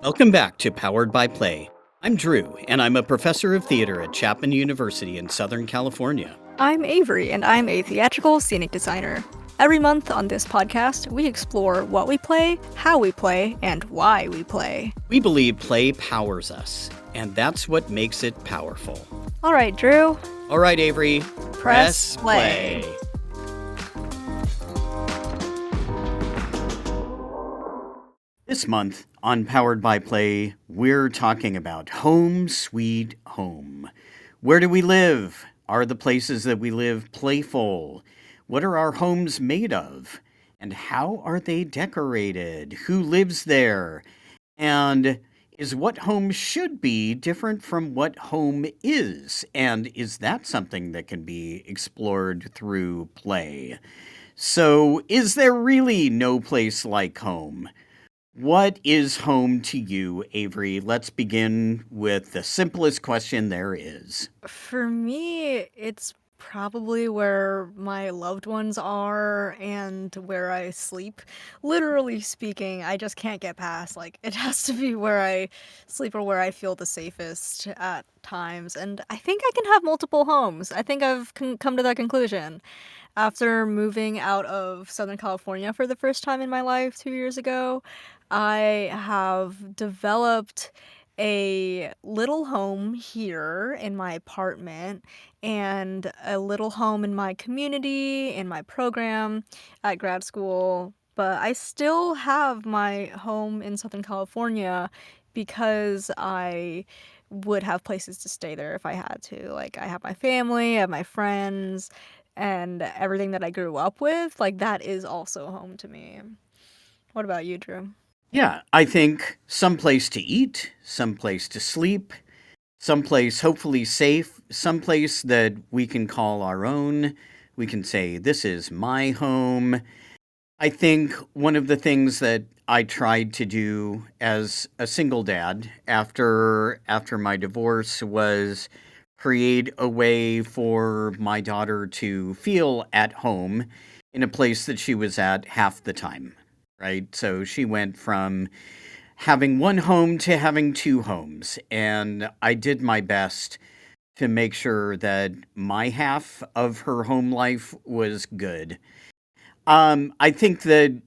Welcome back to Powered by Play. I'm Drew, and I'm a professor of theater at Chapman University in Southern California. I'm Avery, and I'm a theatrical scenic designer. Every month on this podcast, we explore what we play, how we play, and why we play. We believe play powers us, and that's what makes it powerful. All right, Drew. All right, Avery. Press play. This month on Powered by Play, we're talking about home sweet home. Where do we live? Are the places that we live playful? What are our homes made of? And how are they decorated? Who lives there? And is what home should be different from what home is? And is that something that can be explored through play? So, is there really no place like home? What is home to you, Avery? Let's begin with the simplest question there is. For me, it's probably where my loved ones are and where I sleep. Literally speaking, I just can't get past. It has to be where I sleep or where I feel the safest at times. And I think I can have multiple homes. I think I've come to that conclusion. After moving out of Southern California for the first time in my life 2 years ago, I have developed a little home here in my apartment and a little home in my community, in my program at grad school. But I still have my home in Southern California because I would have places to stay there if I had to. I have my family, I have my friends, and everything that I grew up with. That is also home to me. What about you, Drew? Yeah, I think someplace to eat, someplace to sleep, someplace hopefully safe, someplace that we can call our own. We can say, this is my home. I think one of the things that I tried to do as a single dad after my divorce was create a way for my daughter to feel at home in a place that she was at half the time, right? So she went from having one home to having two homes, and I did my best to make sure that my half of her home life was good. I think that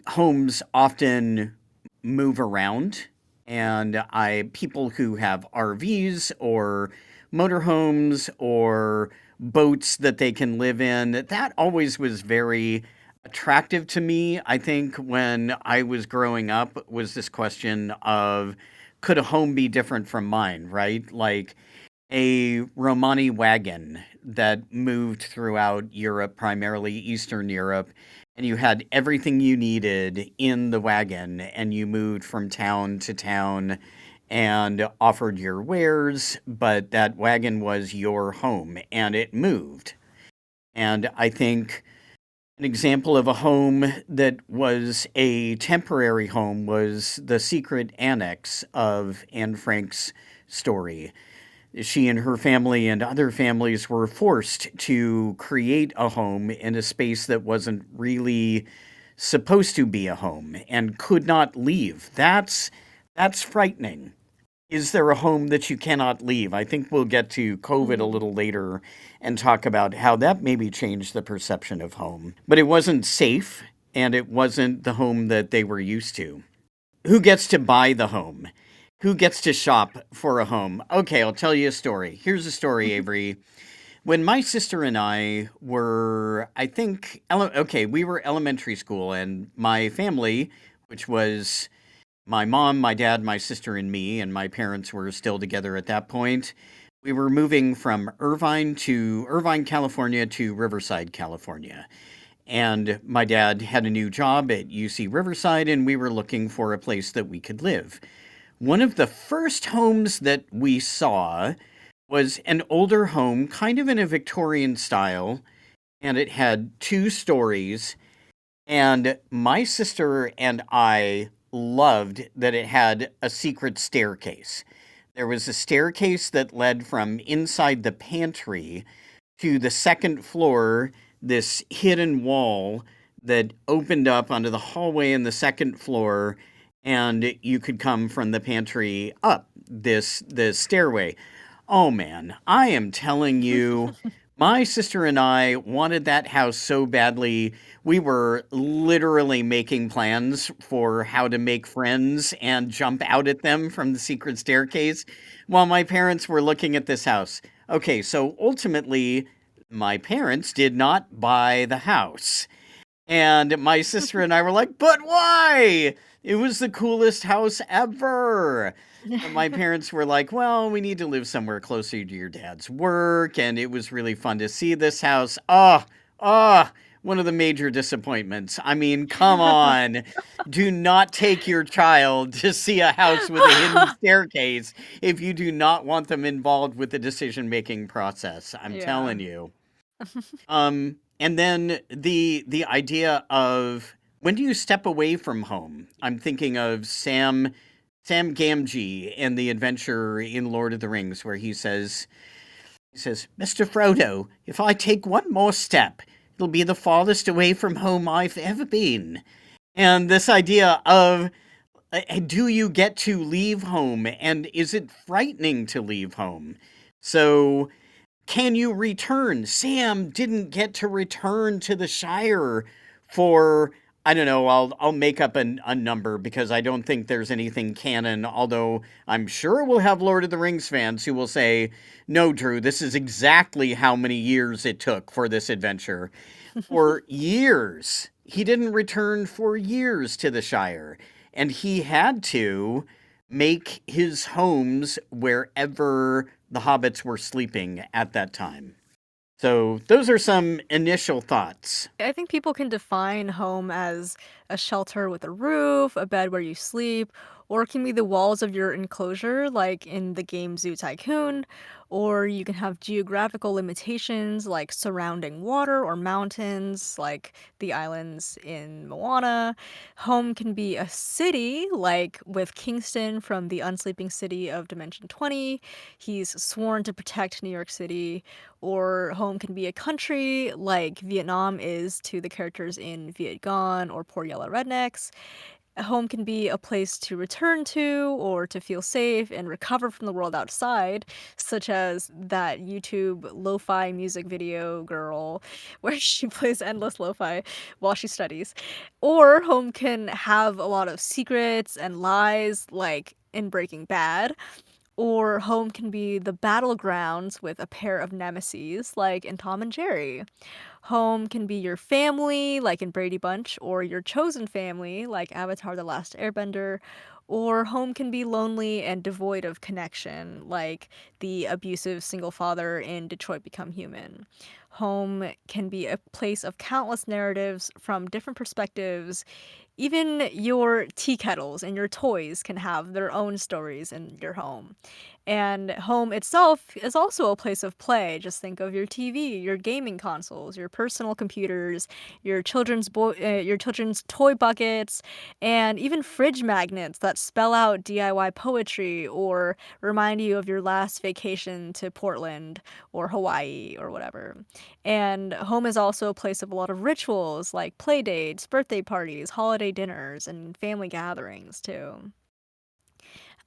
homes often move around, and I people who have RVs or motorhomes or boats that they can live in, that always was very attractive to me. I think when I was growing up was this question of could a home be different from mine, right? Like a Romani wagon that moved throughout Europe, primarily Eastern Europe, and you had everything you needed in the wagon, and you moved from town to town and offered your wares, but that wagon was your home and it moved. And I think an example of a home that was a temporary home was the secret annex of Anne Frank's story. She and her family and other families were forced to create a home in a space that wasn't really supposed to be a home and could not leave. That's frightening. Is there a home that you cannot leave? I think we'll get to COVID a little later and talk about how that maybe changed the perception of home. But it wasn't safe, and it wasn't the home that they were used to. Who gets to buy the home? Who gets to shop for a home? Okay, I'll tell you a story. Here's a story, Avery. When my sister and I were, I think, we were elementary school, and my family, which was my mom, my dad, my sister, and me, and my parents were still together at that point. We were moving from Irvine, California to Riverside, California. And my dad had a new job at UC Riverside, and we were looking for a place that we could live. One of the first homes that we saw was an older home, kind of in a Victorian style, and it had 2 stories. And my sister and I loved that it had a secret staircase. There was a staircase that led from inside the pantry to the second floor, this hidden wall that opened up onto the hallway in the second floor, and you could come from the pantry up this stairway. Oh man, I am telling you, my sister and I wanted that house so badly. We were literally making plans for how to make friends and jump out at them from the secret staircase while my parents were looking at this house. Okay, so ultimately, my parents did not buy the house. And my sister and I were like, but why? It was the coolest house ever. And my parents were like, well, we need to live somewhere closer to your dad's work. And it was really fun to see this house. One of the major disappointments. I mean, come on. Do not take your child to see a house with a hidden staircase if you do not want them involved with the decision making process. I'm Yeah. telling you. And then the idea of when do you step away from home? I'm thinking of Sam Gamgee in the adventure in Lord of the Rings, where he says, Mr. Frodo, if I take one more step, it'll be the farthest away from home I've ever been. And this idea of do you get to leave home, and is it frightening to leave home? So can you return? Sam didn't get to return to the Shire for, I don't know, I'll make up a number because I don't think there's anything canon, although I'm sure we'll have Lord of the Rings fans who will say, no, Drew, this is exactly how many years it took for this adventure. For years. He didn't return for years to the Shire. And he had to make his homes wherever the hobbits were sleeping at that time. So, those are some initial thoughts. I think people can define home as a shelter with a roof, a bed where you sleep, or it can be the walls of your enclosure, like in the game Zoo Tycoon, or you can have geographical limitations like surrounding water or mountains, like the islands in Moana. Home can be a city, like with Kingston from the Unsleeping City of Dimension 20. He's sworn to protect New York City, or home can be a country like Vietnam is to the characters in Viet Gone or Poor Yellow Rednecks. Home can be a place to return to or to feel safe and recover from the world outside, such as that YouTube lo-fi music video girl where she plays endless lo-fi while she studies. Or home can have a lot of secrets and lies like in Breaking Bad, or home can be the battlegrounds with a pair of nemesis, like in Tom and Jerry. Home can be your family, like in Brady Bunch, or your chosen family, like Avatar The Last Airbender. Or home can be lonely and devoid of connection, like the abusive single father in Detroit Become Human. Home can be a place of countless narratives from different perspectives. Even your tea kettles and your toys can have their own stories in your home. And home itself is also a place of play. Just think of your TV, your gaming consoles, your personal computers, your children's toy buckets, and even fridge magnets that spell out DIY poetry or remind you of your last vacation to Portland or Hawaii or whatever. And home is also a place of a lot of rituals like play dates, birthday parties, holiday dinners, and family gatherings too.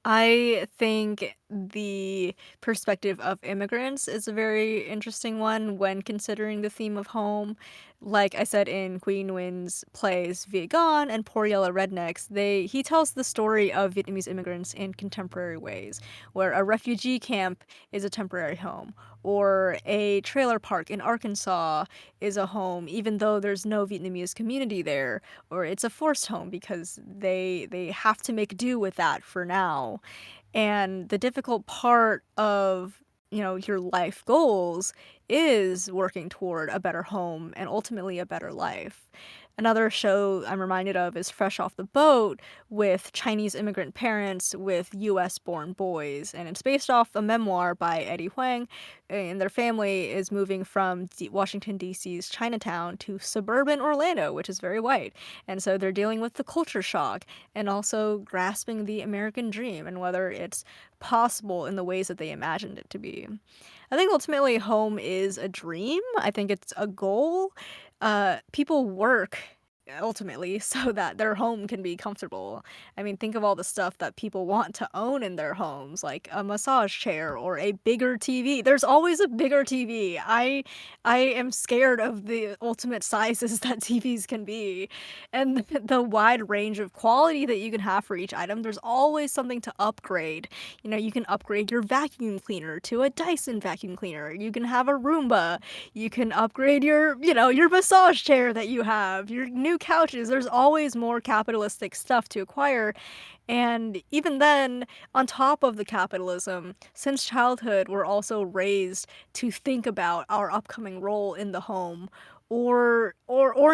I think the perspective of immigrants is a very interesting one when considering the theme of home. Like I said in Queen Nguyen's plays Viet Gone and Poor Yellow Rednecks, he tells the story of Vietnamese immigrants in contemporary ways, where a refugee camp is a temporary home, or a trailer park in Arkansas is a home, even though there's no Vietnamese community there, or it's a forced home because they have to make do with that for now. And the difficult part of, your life goals is working toward a better home and ultimately a better life. Another show I'm reminded of is Fresh Off the Boat with Chinese immigrant parents with US born boys. And it's based off a memoir by Eddie Huang. And their family is moving from Washington, D.C.'s Chinatown to suburban Orlando, which is very white. And so they're dealing with the culture shock and also grasping the American dream and whether it's possible in the ways that they imagined it to be. I think ultimately home is a dream. I think it's a goal. People work ultimately so that their home can be comfortable. I mean, think of all the stuff that people want to own in their homes, like a massage chair or a bigger TV. There's always a bigger TV. I am scared of the ultimate sizes that TVs can be and the wide range of quality that you can have for each item. There's always something to upgrade. You know, you can upgrade your vacuum cleaner to a Dyson vacuum cleaner. You can have a Roomba. You can upgrade your, your massage chair that you have, your new couches. There's always more capitalistic stuff to acquire. And even then, on top of the capitalism, since childhood, we're also raised to think about our upcoming role in the home. Or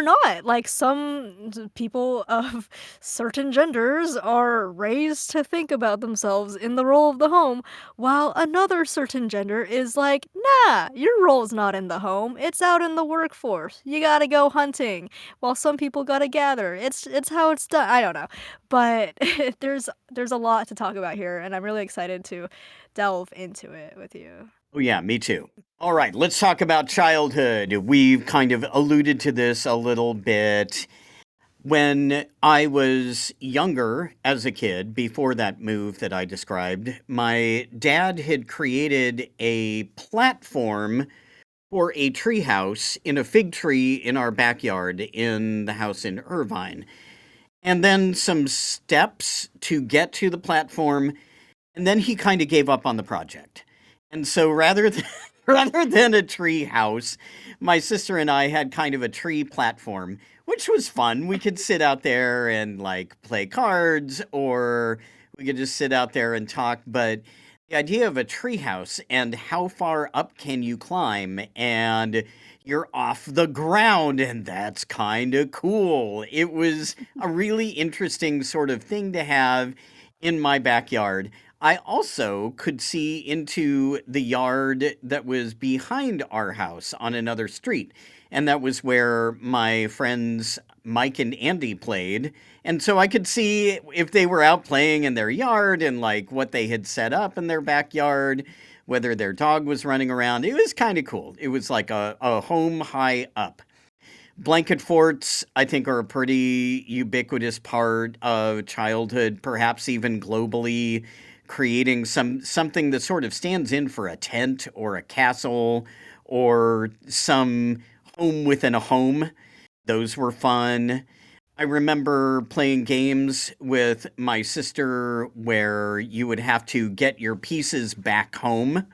not. Like some people of certain genders are raised to think about themselves in the role of the home, while another certain gender is like, nah, your role's not in the home, it's out in the workforce. You gotta go hunting, while some people gotta gather. It's how it's done. I don't know. But there's a lot to talk about here, and I'm really excited to delve into it with you. Oh, yeah, me too. All right, let's talk about childhood. We've kind of alluded to this a little bit. When I was younger as a kid, before that move that I described, my dad had created a platform for a treehouse in a fig tree in our backyard in the house in Irvine. And then some steps to get to the platform, and then he kind of gave up on the project. And so rather than, rather than a tree house, my sister and I had kind of a tree platform, which was fun. We could sit out there and like play cards, or we could just sit out there and talk. But the idea of a tree house and how far up can you climb, and you're off the ground, and that's kind of cool. It was a really interesting sort of thing to have in my backyard. I also could see into the yard that was behind our house on another street. And that was where my friends Mike and Andy played. And so I could see if they were out playing in their yard and like what they had set up in their backyard, whether their dog was running around. It was kind of cool. It was like a home high up. Blanket forts, I think, are a pretty ubiquitous part of childhood, perhaps even globally, creating something that sort of stands in for a tent or a castle or some home within a home. Those were fun. I remember playing games with my sister where you would have to get your pieces back home.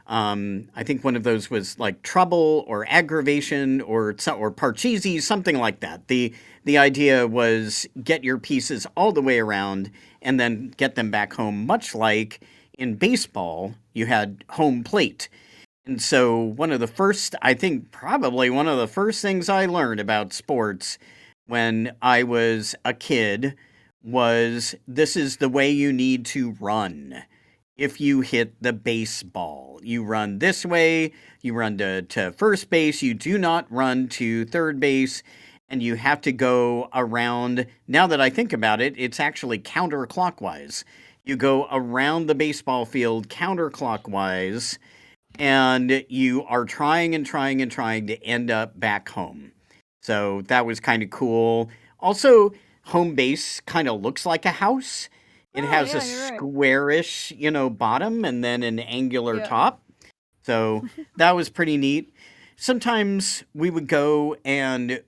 I think one of those was like trouble or aggravation or parcheesi, something like that. The idea was get your pieces all the way around and then get them back home, much like in baseball, you had home plate. And so one of the first, I think probably one of the first things I learned about sports when I was a kid was this is the way you need to run. If you hit the baseball, you run this way, you run to first base, you do not run to third base, and you have to go around. Now that I think about it, it's actually counterclockwise. You go around the baseball field counterclockwise, and you are trying and trying and trying to end up back home. So that was kind of cool. Also, home base kind of looks like a house. It Oh, has a yeah, you're right. squarish, bottom and then an angular Yeah. top. So that was pretty neat. Sometimes we would go and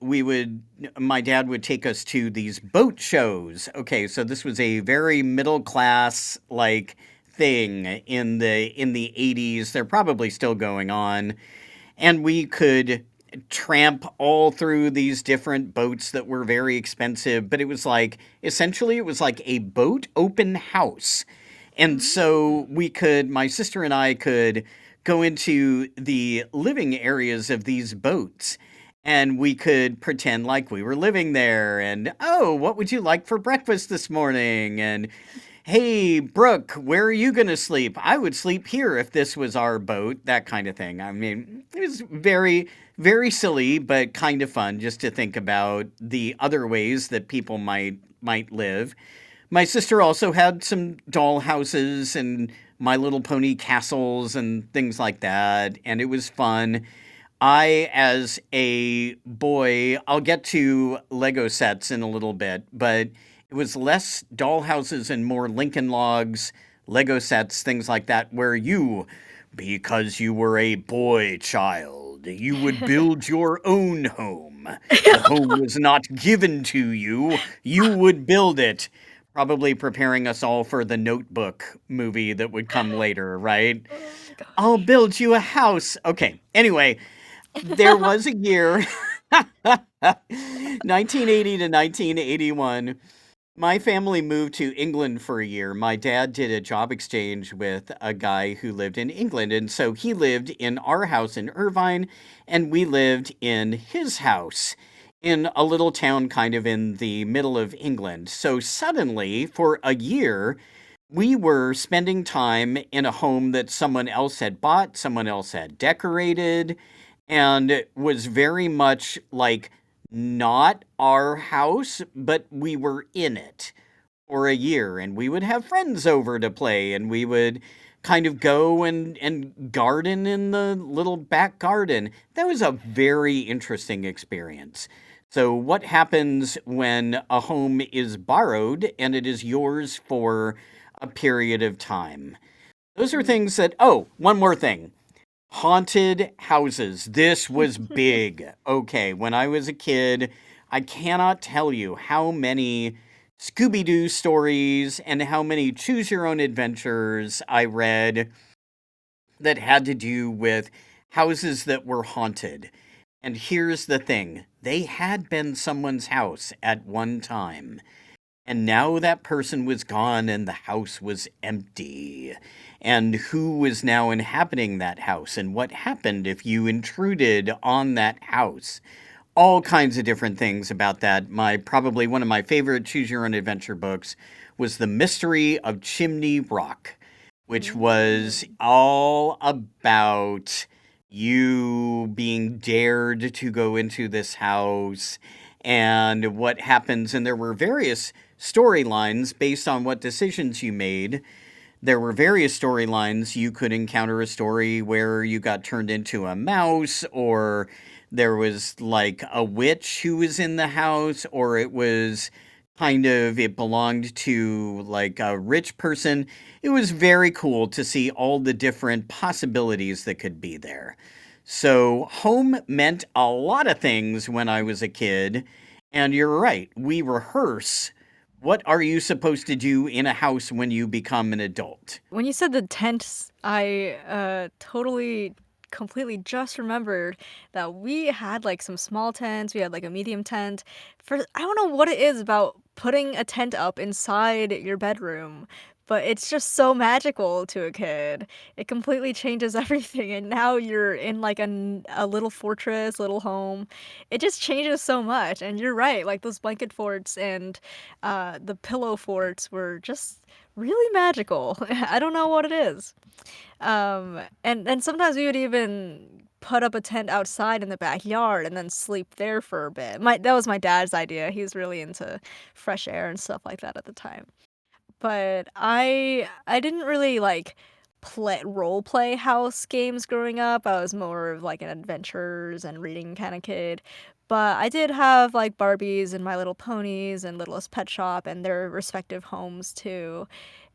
my dad would take us to these boat shows. Okay, so this was a very middle class like thing in the 80s. They're probably still going on. And we could tramp all through these different boats that were very expensive, but it was like essentially it was like a boat open house. And so Mm. my sister and I could go into the living areas of these boats and we could pretend like we were living there and, oh, what would you like for breakfast this morning? And hey, Brooke, where are you going to sleep? I would sleep here if this was our boat, that kind of thing. I mean, it was very, very silly, but kind of fun just to think about the other ways that people might live. My sister also had some doll houses and My Little Pony castles and things like that, and it was fun. As a boy, I'll get to Lego sets in a little bit, but it was less dollhouses and more Lincoln Logs, Lego sets, things like that, where because you were a boy child, you would build your own home. The home was not given to you, you would build it. Probably preparing us all for the Notebook movie that would come later, right? Oh my I'll gosh. build you a house. Okay, anyway, there was a year, 1980 to 1981. My family moved to England for a year. My dad did a job exchange with a guy who lived in England. And so he lived in our house in Irvine, and we lived in his house in a little town kind of in the middle of England. So suddenly, for a year, we were spending time in a home that someone else had bought, someone else had decorated, and it was very much like not our house, but we were in it for a year, and we would have friends over to play, and we would kind of go and garden in the little back garden. That was a very interesting experience. So, what happens when a home is borrowed and it is yours for a period of time? Those are Mm. things that, oh, one more thing. Haunted houses. This was big. Okay, when I was a kid, I cannot tell you how many Scooby Doo stories and how many choose your own adventures I read that had to do with houses that were haunted. And here's the thing, they had been someone's house at one time. And now that person was gone and the house was empty. And who was now inhabiting that house? And what happened if you intruded on that house? All kinds of different things about that. Probably one of my favorite choose your own adventure books was The Mystery of Chimney Rock, which was Mm. all about you being dared to go into this house and what happens. And there were various storylines based on what decisions you made. There were various storylines. You could encounter a story where you got turned into a mouse, or there was like a witch who was in the house, or it belonged to like a rich person. It was very cool to see all the different possibilities that could be there. So, home meant a lot of things when I was a kid. And you're right, we rehearse what are you supposed to do in a house when you become an adult? When you said the tents, I totally completely just remembered that we had like some small tents, we had like a medium tent. For I don't know what it is about putting a tent up inside your bedroom, but it's just so magical to a kid. It completely changes everything and now you're in like a little fortress, little home. It just changes so much and you're right, like those blanket forts and the pillow forts were just really magical. I don't know what it is. And sometimes we would even put up a tent outside in the backyard and then sleep there for a bit. My That was my dad's idea. He was really into fresh air and stuff like that at the time. But I didn't really like role play house games growing up. I was more of like an adventures and reading kind of kid. But I did have like Barbies and My Little Ponies and Littlest Pet Shop and their respective homes too.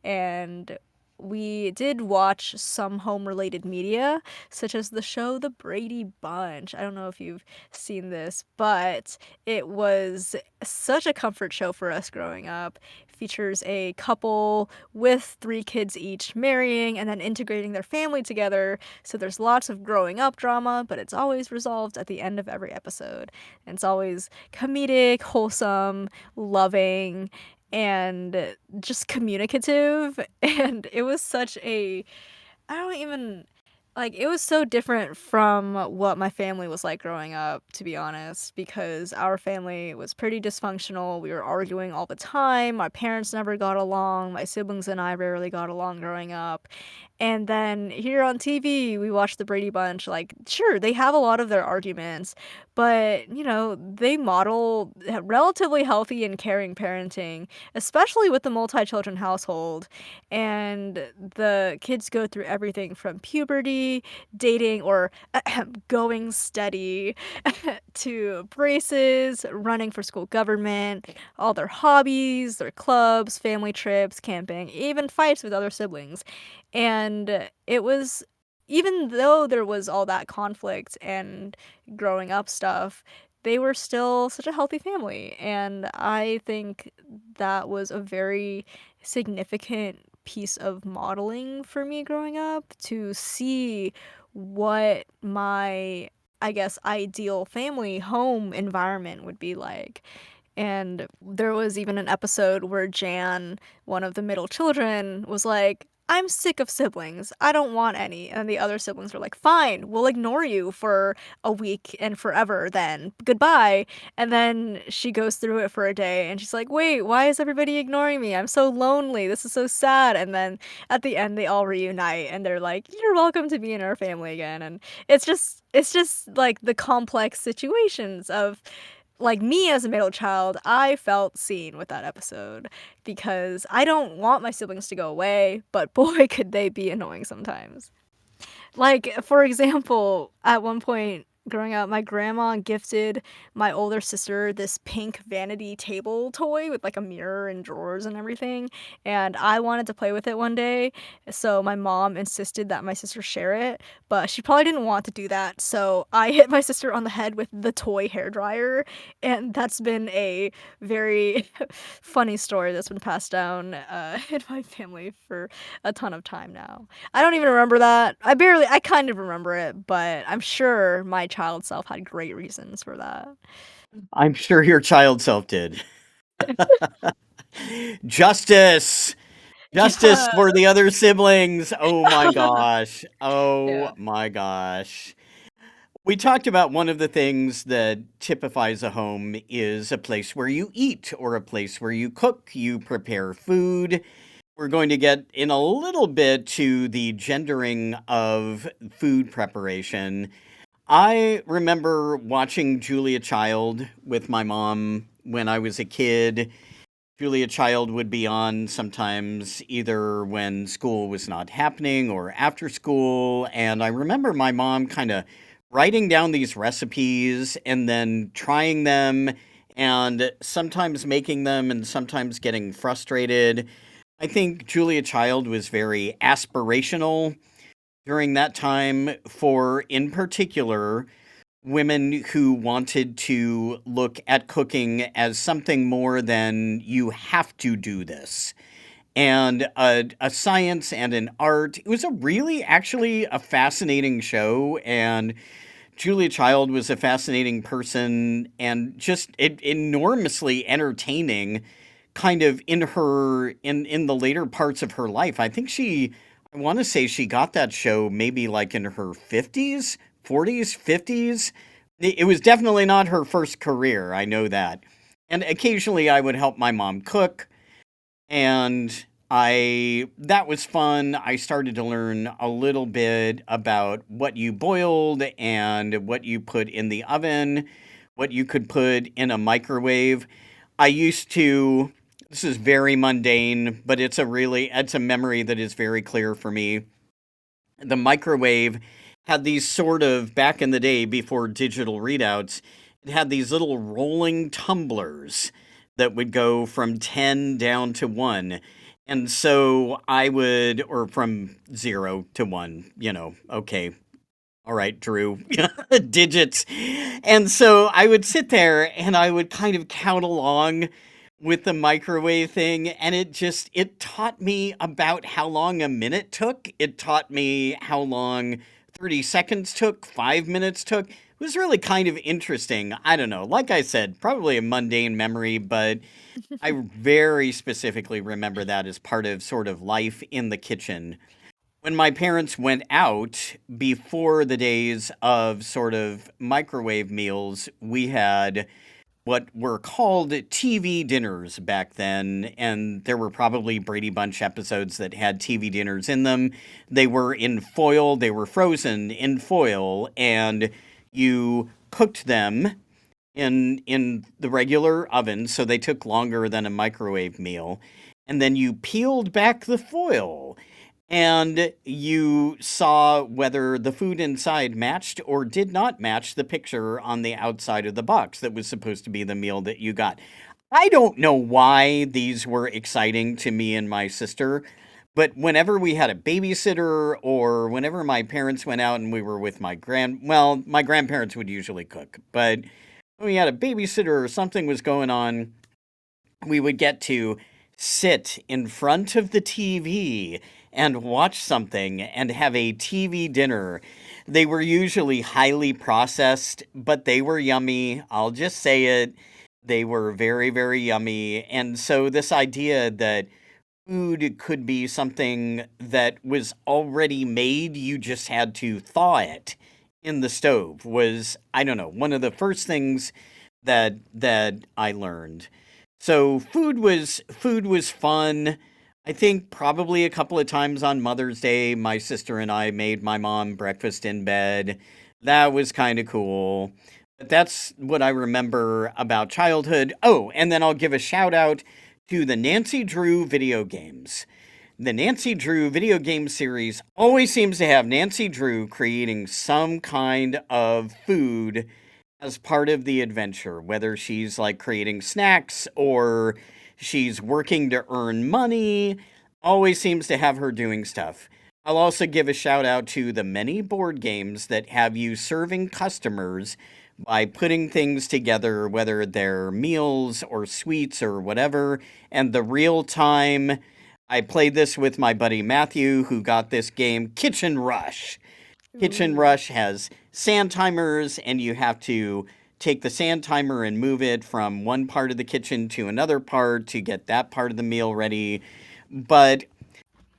And we did watch some home related media, such as the show The Brady Bunch. I don't know if you've seen this, but it was such a comfort show for us growing up. Features a couple with 3 kids each marrying and then integrating their family together, so there's lots of growing up drama, but it's always resolved at the end of every episode. And it's always comedic, wholesome, loving, and just communicative, and it was such a I don't even like, it was so different from what my family was like growing up, to be honest, because our family was pretty dysfunctional. We were arguing all the time. My parents never got along. My siblings and I rarely got along growing up. And then here on TV, we watch the Brady Bunch. Like, sure, they have a lot of their arguments, but, they model relatively healthy and caring parenting, especially with the multi-children household. And the kids go through everything from puberty, dating, or going steady, to braces, running for school government, all their hobbies, their clubs, family trips, camping, even fights with other siblings. And it was, even though there was all that conflict and growing up stuff, they were still such a healthy family. And I think that was a very significant piece of modeling for me growing up, to see what my, I guess, ideal family home environment would be like. And there was even an episode where Jan, one of the middle children, was like, I'm sick of siblings. I don't want any. And the other siblings were like, fine, we'll ignore you for a week and forever then. Goodbye. And then she goes through it for a day and she's like, wait, why is everybody ignoring me? I'm so lonely. This is so sad. And then at the end, they all reunite and they're like, you're welcome to be in our family again. And it's just like the complex situations of, like, me as a middle child, I felt seen with that episode because I don't want my siblings to go away, but boy, could they be annoying sometimes. Like, for example, at one point growing up, my grandma gifted my older sister this pink vanity table toy with like a mirror and drawers and everything. And I wanted to play with it one day. So my mom insisted that my sister share it, but she probably didn't want to do that. So I hit my sister on the head with the toy hairdryer. And that's been a very funny story that's been passed down in my family for a ton of time now. I don't even remember that. I kind of remember it, but I'm sure my child self had great reasons for that. I'm sure your child self did. Justice! Justice Yeah. for the other siblings. Oh my gosh. Yeah. Oh my gosh. We talked about one of the things that typifies a home is a place where you eat or a place where you cook, you prepare food. We're going to get in a little bit to the gendering of food preparation. I remember watching Julia Child with my mom when I was a kid. Julia Child would be on sometimes either when school was not happening or after school. And I remember my mom kind of writing down these recipes and then trying them and sometimes making them and sometimes getting frustrated. I think Julia Child was very aspirational during that time for, in particular, women who wanted to look at cooking as something more than you have to do this and a science and an art. It was a really actually a fascinating show, and Julia Child was a fascinating person and just enormously entertaining kind of in the later parts of her life. I want to say she got that show maybe like in her 50s, 40s, 50s. It was definitely not her first career, I know that. And occasionally I would help my mom cook, and I that was fun. I started to learn a little bit about what you boiled and what you put in the oven, what you could put in a microwave. I used to This is very mundane, but it's a memory that is very clear for me. The microwave had these sort of, back in the day before digital readouts, it had these little rolling tumblers that would go from 10 down to 1. And so I would, or from 0 to 1, okay, all right, Drew, digits. And so I would sit there and I would kind of count along with the microwave thing. And it taught me about how long a minute took. It taught me how long 30 seconds took, 5 minutes took. It was really kind of interesting. I don't know. Like I said, probably a mundane memory, but I very specifically remember that as part of sort of life in the kitchen. When my parents went out, before the days of sort of microwave meals, we had what were called TV dinners back then, and there were probably Brady Bunch episodes that had TV dinners in them. They were in foil, they were frozen in foil, and you cooked them in the regular oven, so they took longer than a microwave meal. And then you peeled back the foil and you saw whether the food inside matched or did not match the picture on the outside of the box that was supposed to be the meal that you got. I don't know why these were exciting to me and my sister, but whenever we had a babysitter or whenever my parents went out and we were with my grandparents would usually cook, but when we had a babysitter or something was going on, we would get to sit in front of the TV and watch something and have a TV dinner. They were usually highly processed, but they were yummy. I'll just say it. They were very, very yummy. And so, this idea that food could be something that was already made, you just had to thaw it in the stove was, I don't know, one of the first things that I learned. So food was fun. I think probably a couple of times on Mother's Day, my sister and I made my mom breakfast in bed. That was kind of cool. But that's what I remember about childhood. Oh, and then I'll give a shout out to the Nancy Drew video games. The Nancy Drew video game series always seems to have Nancy Drew creating some kind of food as part of the adventure, whether she's like creating snacks or she's working to earn money, always seems to have her doing stuff. I'll also give a shout out to the many board games that have you serving customers by putting things together, whether they're meals or sweets or whatever, and the real time. I played this with my buddy Matthew, who got this game, Kitchen Rush. Kitchen Ooh. Rush has sand timers, and you have to take the sand timer and move it from one part of the kitchen to another part to get that part of the meal ready. But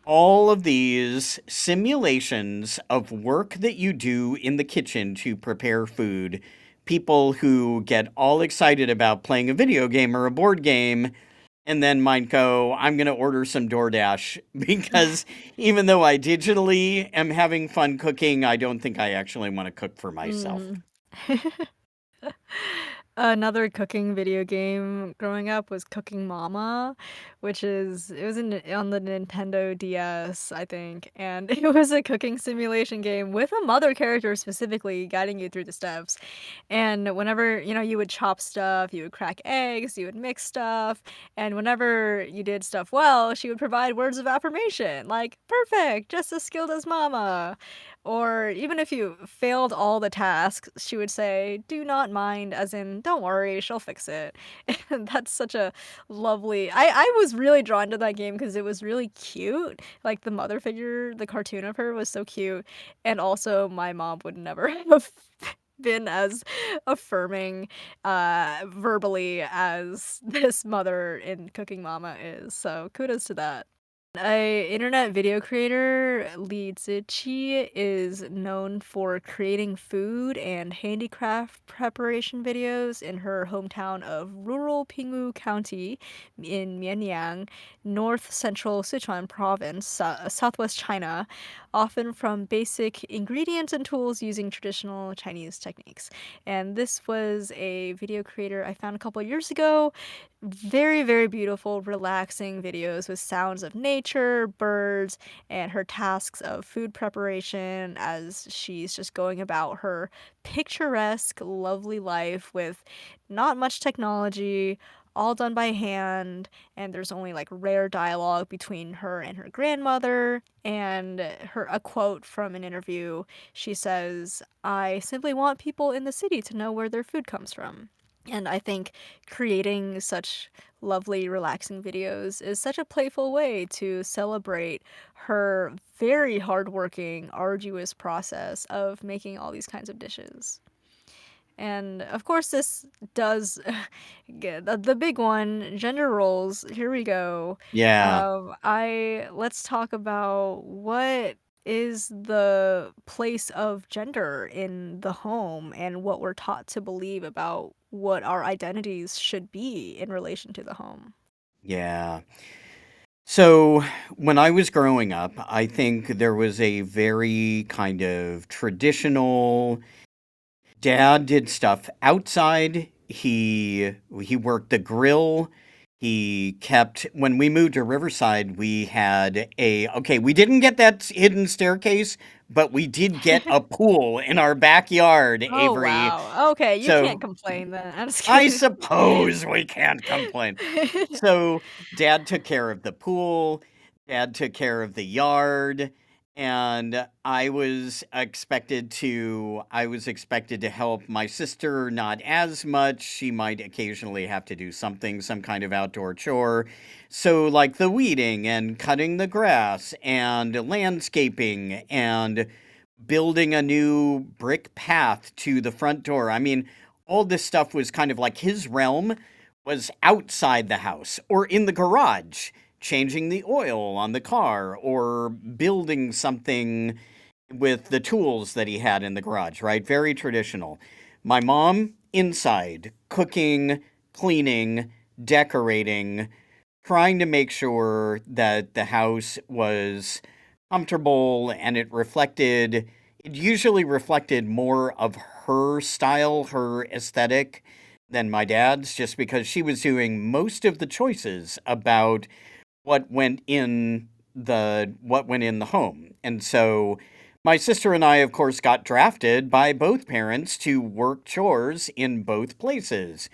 all of these simulations of work that you do in the kitchen to prepare food, people who get all excited about playing a video game or a board game and then might go, I'm going to order some DoorDash because even though I digitally am having fun cooking, I don't think I actually want to cook for myself. Mhm. Another cooking video game growing up was Cooking Mama, which is it was on the Nintendo DS, I think, and it was a cooking simulation game with a mother character specifically guiding you through the steps. And whenever, you would chop stuff, you would crack eggs, you would mix stuff, and whenever you did stuff well, she would provide words of affirmation like, "Perfect, just as skilled as mama." Or even if you failed all the tasks, she would say, "Do not mind," as in, "Don't worry, she'll fix it." And that's such a lovely I was really drawn to that game because it was really cute. Like, the mother figure, the cartoon of her was so cute, and also my mom would never have been as affirming, verbally as this mother in Cooking Mama is, so kudos to that. A internet video creator, Lee Zichi, is known for creating food and handicraft preparation videos in her hometown of rural Pingwu County in Mianyang, north central Sichuan province, southwest China, often from basic ingredients and tools using traditional Chinese techniques. And this was a video creator I found a couple of years ago. Very, very beautiful, relaxing videos with sounds of nature, birds, and her tasks of food preparation as she's just going about her picturesque, lovely life with not much technology, all done by hand, and there's only like rare dialogue between her and her grandmother. And her a quote from an interview, she says, "I simply want people in the city to know where their food comes from." And I think creating such lovely, relaxing videos is such a playful way to celebrate her very hardworking, arduous process of making all these kinds of dishes. And of course, this does the big one, gender roles. Here we go. Yeah. I let's talk about what is the place of gender in the home and what we're taught to believe about what our identities should be in relation to the home. Yeah. So when I was growing up, I think there was a very kind of traditional dad did stuff outside. He worked the grill. He kept when we moved to Riverside, we had a okay, we didn't get that hidden staircase, but we did get a pool in our backyard, Oh, Avery. wow. Okay, you can't So complain then. I'm just I kidding. suppose we can't complain. So dad took care of the pool, dad took care of the yard, and I was expected to help my sister not as much. She might occasionally have to do something, some kind of outdoor chore. So like the weeding and cutting the grass and landscaping and building a new brick path to the front door. I mean, all this stuff was kind of like his realm was outside the house or in the garage, changing the oil on the car or building something with the tools that he had in the garage, right? Very traditional. My mom inside, cooking, cleaning, decorating, trying to make sure that the house was comfortable and it usually reflected more of her style, her aesthetic than my dad's, just because she was doing most of the choices about what went in the home. And so my sister and I, of course, got drafted by both parents to work chores in both places.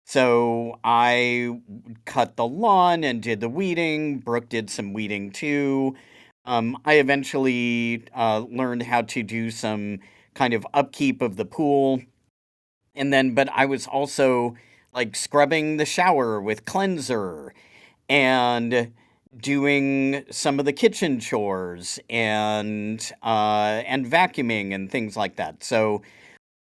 So I cut the lawn and did the weeding. Brooke did some weeding too. I eventually learned how to do some kind of upkeep of the pool. But I was also like scrubbing the shower with cleanser and doing some of the kitchen chores and vacuuming and things like that. So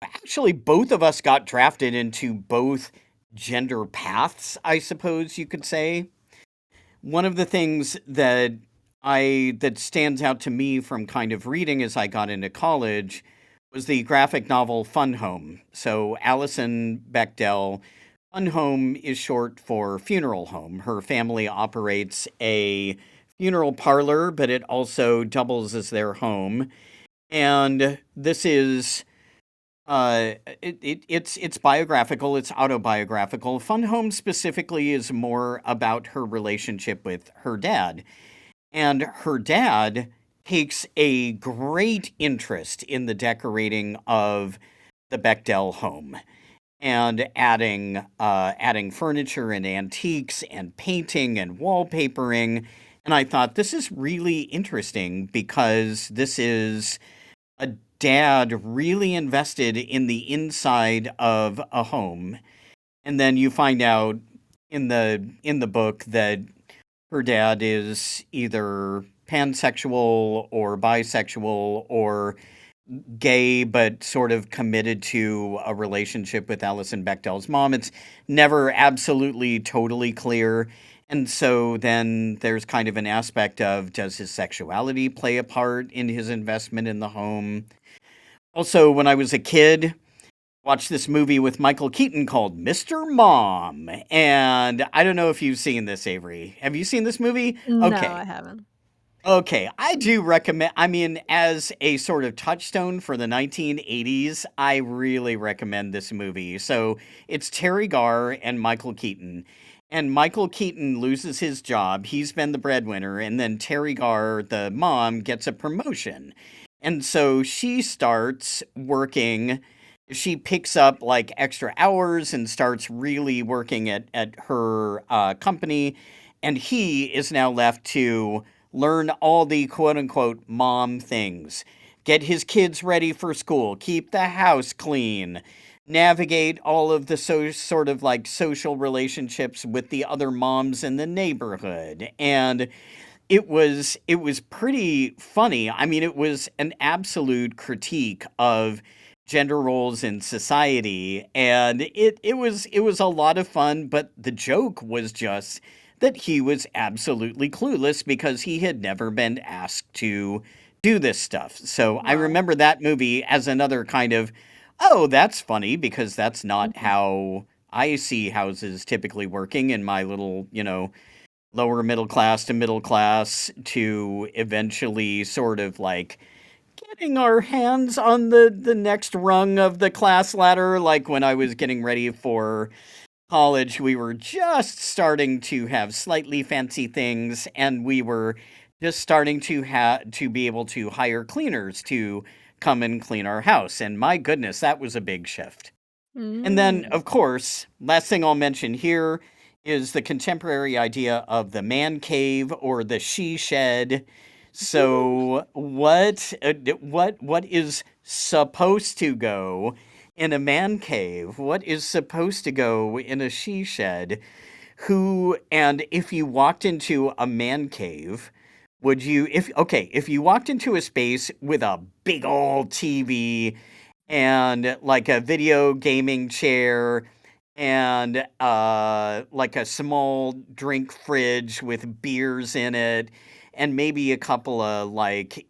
actually, both of us got drafted into both gender paths, I suppose you could say. One of the things that stands out to me from kind of reading as I got into college was the graphic novel Fun Home. So Alison Bechdel, Fun Home is short for funeral home. Her family operates a funeral parlor, but it also doubles as their home. And this is it's biographical, it's autobiographical. Fun Home specifically is more about her relationship with her dad. And her dad takes a great interest in the decorating of the Bechdel home and adding furniture and antiques and painting and wallpapering. And I thought this is really interesting because this is a dad really invested in the inside of a home. And then you find out in the book that her dad is either pansexual or bisexual or gay, but sort of committed to a relationship with Alison Bechdel's mom. It's never absolutely totally clear. And so then there's kind of an aspect of, does his sexuality play a part in his investment in the home? Also, when I was a kid, watched this movie with Michael Keaton called Mr. Mom. And I don't know if you've seen this, Avery. Have you seen this movie? No, I Okay. haven't. Okay, I do recommend, I mean, as a sort of touchstone for the 1980s, I really recommend this movie. So it's Terry Garr and Michael Keaton. And Michael Keaton loses his job. He's been the breadwinner. And then Terry Garr, the mom, gets a promotion. And so she starts working. She picks up like extra hours and starts really working at her company. And he is now left to learn all the quote unquote mom things, get his kids ready for school, keep the house clean, navigate all of the sort of like social relationships with the other moms in the neighborhood. And it was pretty funny. I mean, it was an absolute critique of gender roles in society, and it was a lot of fun, but the joke was just that he was absolutely clueless because he had never been asked to do this stuff. So I Wow. remember that movie as another kind of Oh, that's funny because that's not Mhm. how I see houses typically working in my little, lower middle class to middle class to eventually sort of like getting our hands on the next rung of the class ladder. Like when I was getting ready for college, we were just starting to have slightly fancy things, and we were just starting to be able to hire cleaners to come and clean our house. And my goodness, that was a big shift. And then, Mm. of course, last thing I'll mention here is the contemporary idea of the man cave or the she shed. So, what is supposed to go in a man cave? What is supposed to go in a she shed? Who and if you walked into a man cave, would you if you walked into a space with a big old TV and like a video gaming chair and like a small drink fridge with beers in it and maybe a couple of like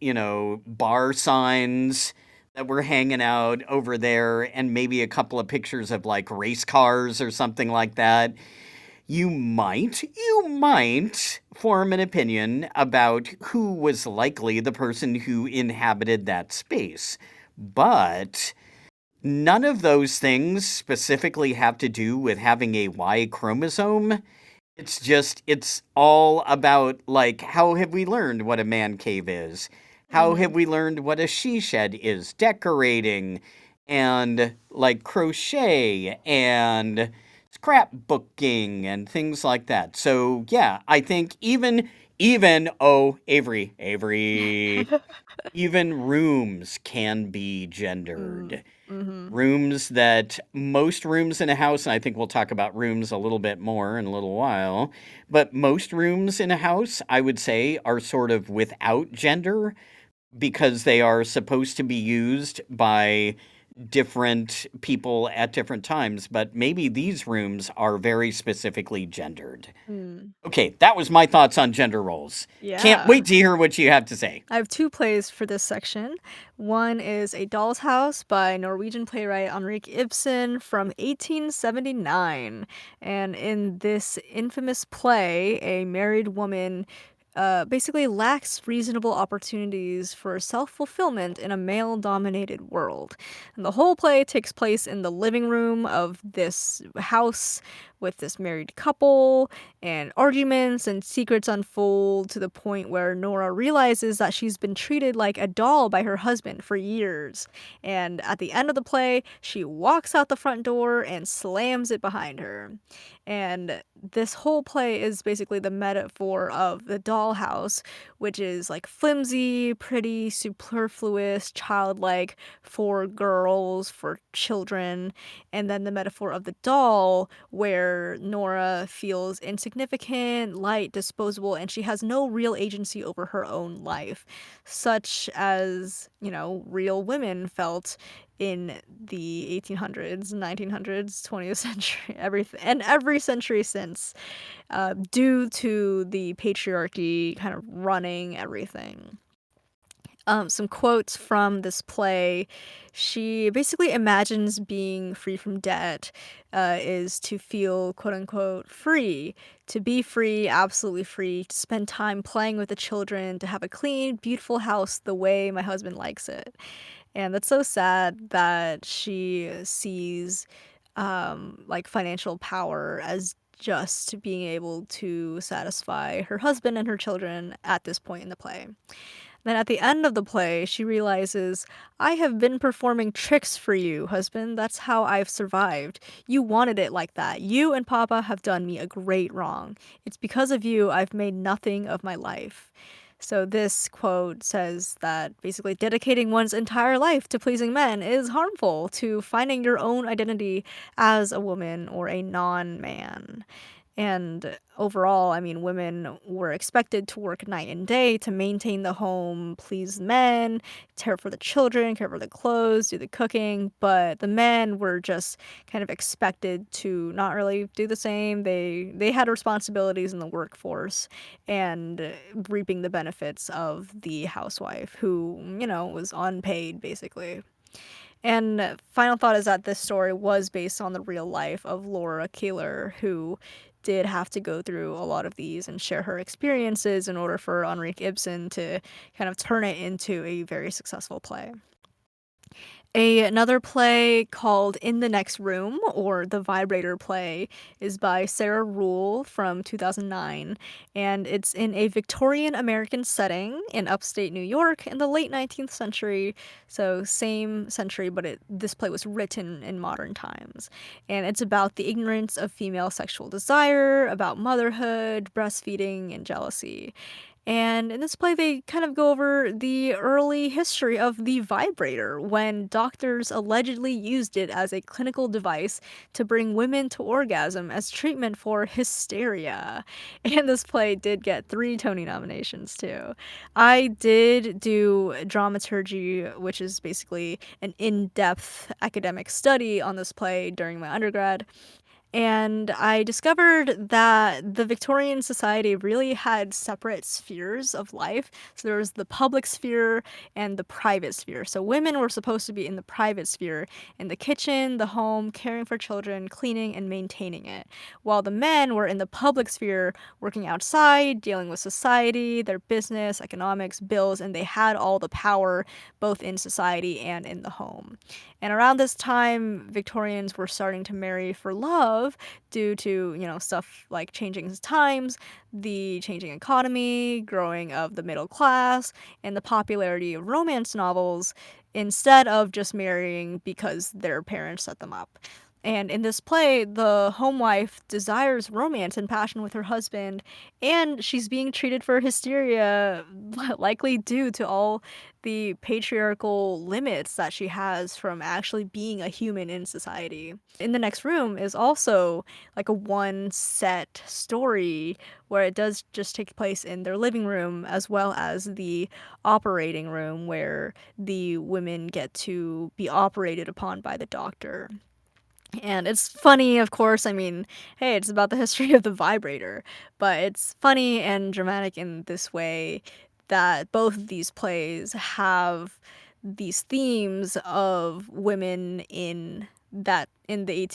bar signs that were hanging out over there and maybe a couple of pictures of like race cars or something like that, you might form an opinion about who was likely the person who inhabited that space. But none of those things specifically have to do with having a Y chromosome. It's all about, like, how have we learned what a man cave is? How have Mhm. we learned what a she shed is? Decorating and, like, crochet and scrapbooking and things like that. So, yeah, I think oh, Avery, even rooms can be Mm. gendered. Mhm. Rooms that most rooms in a house, and I think we'll talk about rooms a little bit more in a little while, but most rooms in a house, I would say, are sort of without gender because they are supposed to be used by different people at different times, but maybe these rooms are very specifically gendered. Mm. Okay, that was my thoughts on gender roles. Can't Yeah. wait to hear what you have to say. I have two plays for this section. One is A Doll's House by Norwegian playwright Henrik Ibsen from 1879. And in this infamous play, a married woman basically lacks reasonable opportunities for self fulfillment in a male dominated world. And the whole play takes place in the living room of this house with this married couple, and arguments and secrets unfold to the point where Nora realizes that she's been treated like a doll by her husband for years. And at the end of the play, she walks out the front door and slams it behind her. And this whole play is basically the metaphor of the dollhouse, which is like flimsy, pretty, superfluous, childlike for girls, for children. And then the metaphor of the doll, where Nora feels insignificant, light, disposable, and she has no real agency over her own life, such as, real women felt in the 1800s, 1900s, 20th century, everything, and every century since, due to the patriarchy kind of running everything. Some quotes from this play. She basically imagines being free from debt is to feel quote unquote free, to be free, absolutely free, to spend time playing with the children, to have a clean, beautiful house the way my husband likes it. And that's so sad that she sees like financial power as just being able to satisfy her husband and her children at this point in the play. Then at the end of the play, she realizes, I have been performing tricks for you, husband. That's how I've survived. You wanted it like that. You and Papa have done me a great wrong. It's because of you I've made nothing of my life. So this quote says that basically dedicating one's entire life to pleasing men is harmful to finding your own identity as a woman or a non-man. And overall, I mean, women were expected to work night and day to maintain the home, please men, care for the children, care for the clothes, do the cooking, but the men were just kind of expected to not really do the same. They had responsibilities in the workforce and reaping the benefits of the housewife who, was unpaid basically. And final thought is that this story was based on the real life of Laura Keeler, who did have to go through a lot of these and share her experiences in order for Henrik Ibsen to kind of turn it into a very successful play. Another play called In the Next Room, or The Vibrator Play, is by Sarah Rule from 2009, and it's in a Victorian American setting in upstate New York in the late 19th century. So same century, but this play was written in modern times. And it's about the ignorance of female sexual desire, about motherhood, breastfeeding, and jealousy. And in this play, they kind of go over the early history of the vibrator when doctors allegedly used it as a clinical device to bring women to orgasm as treatment for hysteria. And this play did get 3 Tony nominations too. I did do dramaturgy, which is basically an in depth academic study on this play during my undergrad. And I discovered that the Victorian society really had separate spheres of life. So there was the public sphere and the private sphere. So women were supposed to be in the private sphere, in the kitchen, the home, caring for children, cleaning, and maintaining it. While the men were in the public sphere, working outside, dealing with society, their business, economics, bills, and they had all the power both in society and in the home. And around this time, Victorians were starting to marry for love due to, stuff like changing times, the changing economy, growing of the middle class, and the popularity of romance novels instead of just marrying because their parents set them up. And in this play, the home wife desires romance and passion with her husband, and she's being treated for hysteria, likely due to all the patriarchal limits that she has from actually being a human in society. In the Next Room is also like a one set story where it does just take place in their living room as well as the operating room where the women get to be operated upon by the doctor. And it's funny, of course. I mean, hey, it's about the history of the vibrator, but it's funny and dramatic in this way that both of these plays have these themes of women in the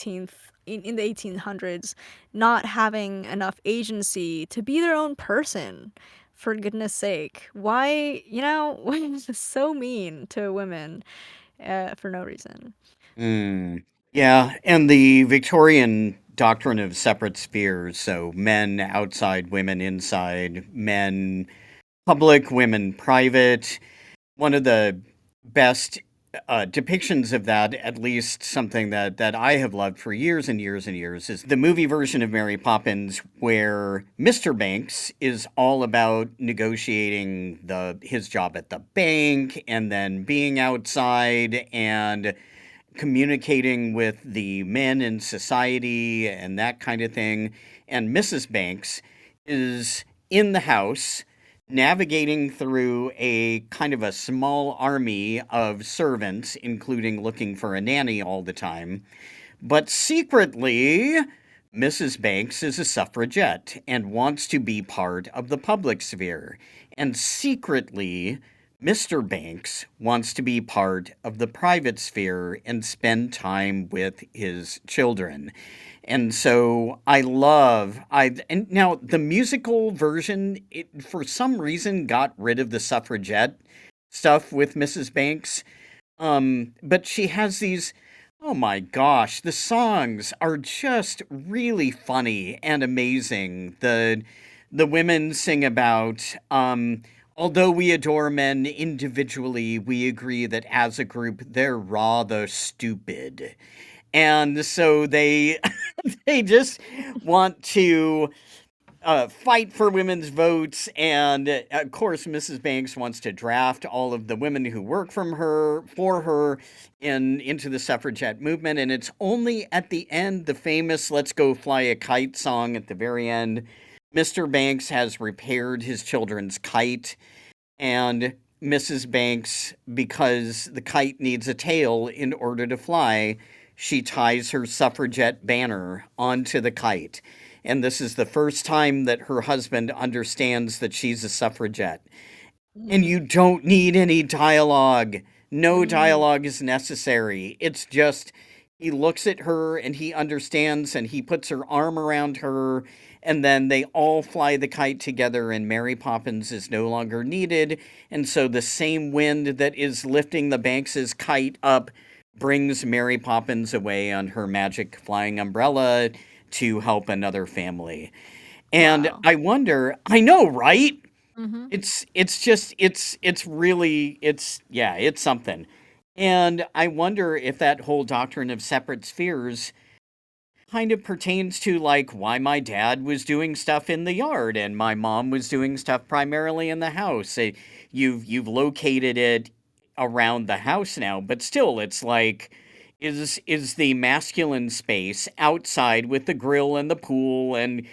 1800s not having enough agency to be their own person. For goodness sake, why, women is so mean to women for no reason. Mm. Yeah, and the Victorian doctrine of separate spheres, so men outside, women inside, men public, women private. One of the best depictions of that, at least something that I have loved for years and years and years, is the movie version of Mary Poppins, where Mr. Banks is all about negotiating his job at the bank and then being outside and communicating with the men in society and that kind of thing. And Mrs. Banks is in the house navigating through a kind of a small army of servants, including looking for a nanny all the time. But secretly, Mrs. Banks is a suffragette and wants to be part of the public sphere. And secretly, Mr. Banks wants to be part of the private sphere and spend time with his children. And so and now the musical version, for some reason got rid of the suffragette stuff with Mrs. Banks. But she has these, oh my gosh, the songs are just really funny and amazing. The women sing about, although we adore men individually, we agree that as a group they're rather stupid. And so they they just want to fight for women's votes. And of course, Mrs. Banks wants to draft all of the women who work for her into the suffragette movement. And it's only at the end, the famous Let's Go Fly a Kite song at the very end, Mr. Banks has repaired his children's kite. And Mrs. Banks, because the kite needs a tail in order to fly, she ties her suffragette banner onto the kite. And this is the first time that her husband understands that she's a suffragette. And Mm. you don't need any dialogue. No Mm. dialogue is necessary. It's just he looks at her and he understands and he puts her arm around her, and then they all fly the kite together and Mary Poppins is no longer needed. And so the same wind that is lifting the Banks's kite up brings Mary Poppins away on her magic flying umbrella to help another family. And Wow. I wonder, I know, right? Mhm. It's just it's really it's yeah, it's something. And I wonder if that whole doctrine of separate spheres kind of pertains to like why my dad was doing stuff in the yard and my mom was doing stuff primarily in the house. You've located it around the house now, but still it's like is the masculine space outside with the grill and the pool and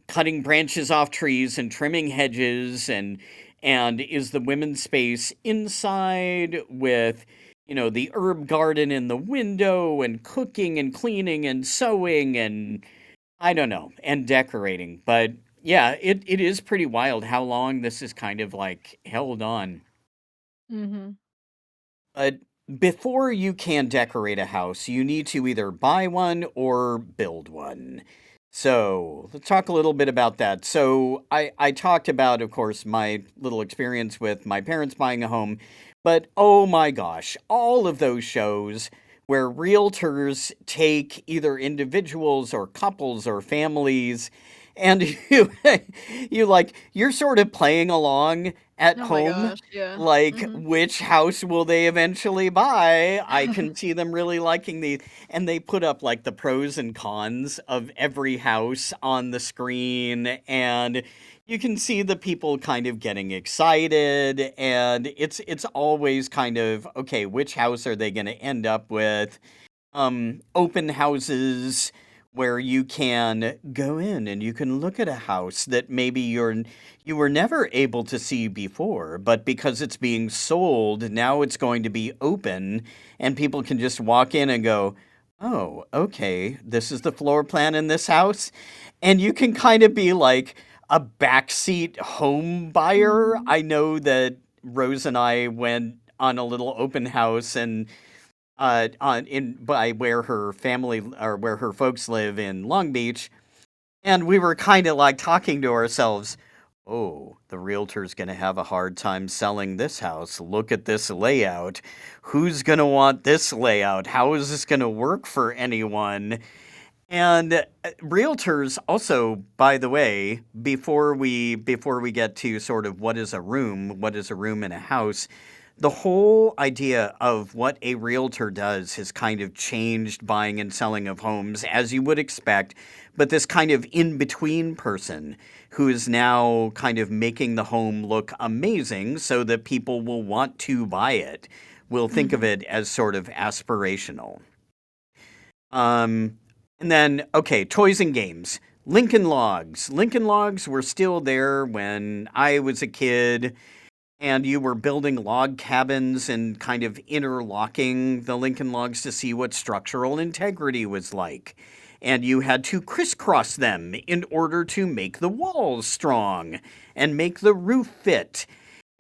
cutting branches off trees and trimming hedges, and is the women's space inside with the herb garden in the window and cooking and cleaning and sewing and I don't know, and decorating. But yeah, it is pretty wild how long this is kind of like held on. Mhm. But before you can decorate a house, you need to either buy one or build one. So let's talk a little bit about that. So I talked about, of course, my little experience with my parents buying a home, but oh my gosh, all of those shows where realtors take either individuals or couples or families and you're sort of playing along at Oh my home, gosh, yeah. like, Mhm. which house will they eventually buy? I can see them really liking the and they put up, like, the pros and cons of every house on the screen, and you can see the people kind of getting excited, and it's always kind of, "Okay, which house are they gonna end up with?" Open houses where you can go in and you can look at a house that maybe you were never able to see before, but because it's being sold, now it's going to be open and people can just walk in and go, "Oh, okay, this is the floor plan in this house." And you can kind of be like a backseat home buyer. Mhm. I know that Rose and I went on a little open house and on in by where her family or where her folks live in Long Beach, and we were kind of like talking to ourselves, "Oh, the realtor's going to have a hard time selling this house. Look at this layout. Who's going to want this layout? How is this going to work for anyone?" And realtors also, by the way, before we get to sort of what is a room in a house, the whole idea of what a realtor does has kind of changed buying and selling of homes, as you would expect. But this kind of in between person who is now kind of making the home look amazing so that people will want to buy it, will think of Mhm. it as sort of aspirational. Um, and then, okay, toys and games. Lincoln Logs. Lincoln Logs were still there when I was a kid, and you were building log cabins and kind of interlocking the Lincoln Logs to see what structural integrity was like. And you had to crisscross them in order to make the walls strong and make the roof fit.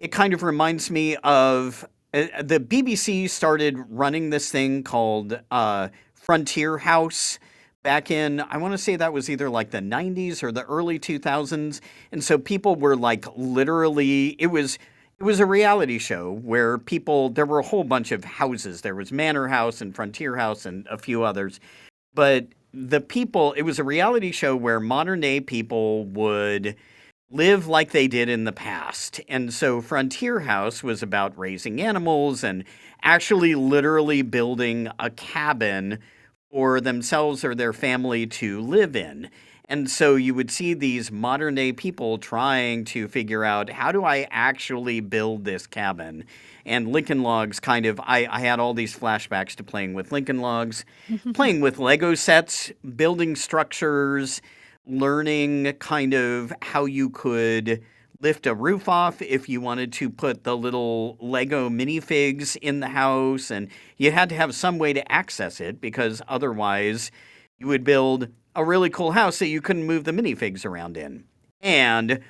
It kind of reminds me of the BBC started running this thing called Frontier House back in, I want to say that was either like the 90s or the early 2000s. And so people were like literally, it was a reality show where people, there were a whole bunch of houses. There was Manor House and Frontier House and a few others. But the people, it was a reality show where modern day people would live like they did in the past. And so Frontier House was about raising animals and actually literally building a cabin for themselves or their family to live in. And so you would see these modern day people trying to figure out how do I actually build this cabin? And Lincoln Logs kind of, I had all these flashbacks to playing with Lincoln Logs, playing with Lego sets, building structures, learning kind of how you could lift a roof off if you wanted to put the little Lego minifigs in the house. And you had to have some way to access it because otherwise you would build a really cool house that you couldn't move the minifigs around in. And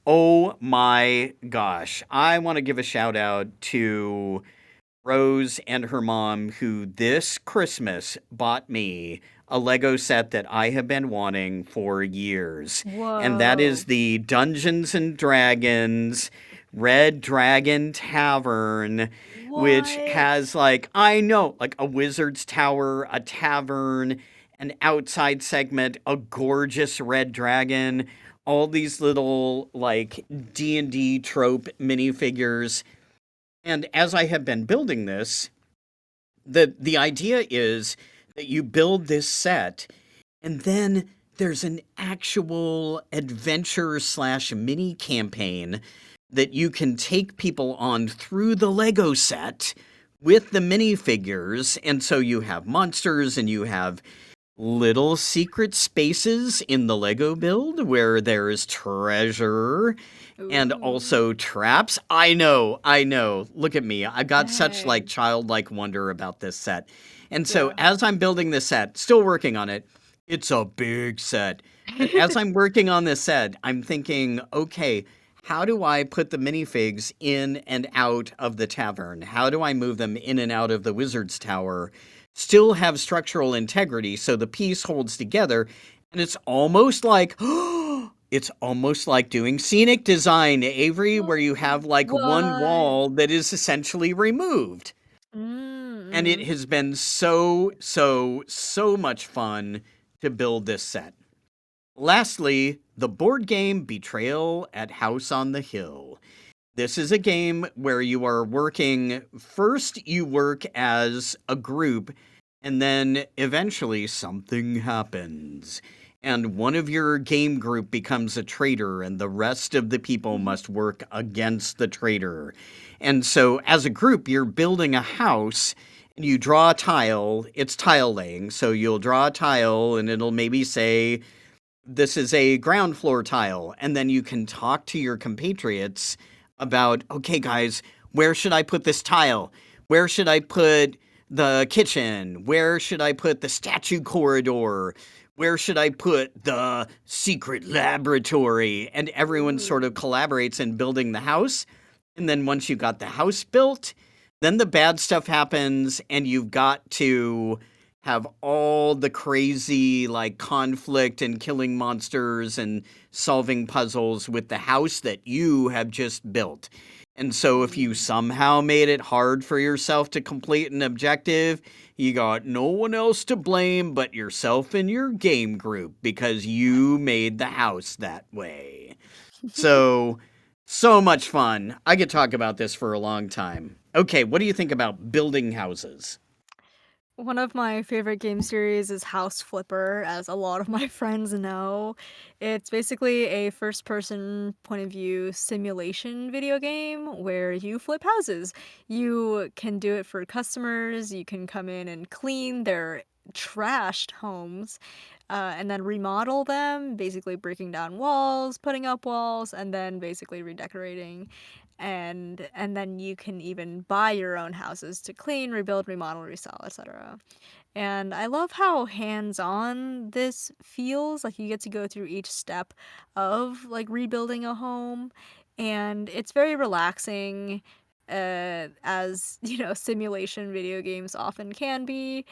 oh my gosh, I want to give a shout out to Rose and her mom, who this Christmas bought me a Lego set that I have been wanting for years. And that is Whoa. the Dungeons and Dragons Red Dragon Tavern, which What? has, like, I know, like a wizard's tower, a tavern, an outside segment, a gorgeous red dragon, all these little, like, D&D trope minifigures. And as I have been building this, the idea is that you build this set, and then there's an actual adventure slash mini campaign that you can take people on through the Lego set with the minifigures. And so you have monsters and you have little secret spaces in the Lego build where there's treasure and Ooh. also traps. I know, I know. Look at me. I've got such like Dang. childlike wonder about this set. And so Yeah. as I'm building this set, still working on it, it's a big set. But as I'm working on this set, I'm thinking, okay, how do I put the minifigs in and out of the tavern? How do I move them in and out of the wizard's tower? Still have structural integrity so the piece holds together, and it's almost like it's almost like doing scenic design, Avery, where you have like one What? wall that is essentially removed. And it Mm-mm. has been so much fun to build this set. Lastly, the board game Betrayal at House on the Hill. This is a game where you are working, first, you work as a group, and then eventually something happens. And one of your game group becomes a traitor, and the rest of the people must work against the traitor. And so, as a group, you're building a house, and you draw a tile. It's tile laying. So, you'll draw a tile, and it'll maybe say, this is a ground floor tile. And then you can talk to your compatriots about, okay, guys, where should I put this tile? Where should I put the kitchen? Where should I put the statue corridor? Where should I put the secret laboratory? And everyone sort of Ooh. collaborates in building the house. And then once you got the house built, then the bad stuff happens, and you've got to have all the crazy like conflict and killing monsters and solving puzzles with the house that you have just built. And so if you Ooh. somehow made it hard for yourself to complete an objective, you got no one else to blame but yourself and your game group because you made the house that way. So, so much fun. I could talk about this for a long time. Okay, what do you think about building houses? One of my favorite game series is House Flipper, as a lot of my friends know. It's basically a first person point of view simulation video game where you flip houses. You can do it for customers, you can come in and clean their trashed homes, and then remodel them, basically breaking down walls, putting up walls, and then basically redecorating. And then you can even buy your own houses to clean, rebuild, remodel, resell, etc. And I love how hands-on this feels, like you get to go through each step of like rebuilding a home, and it's very relaxing, as simulation video games often can be.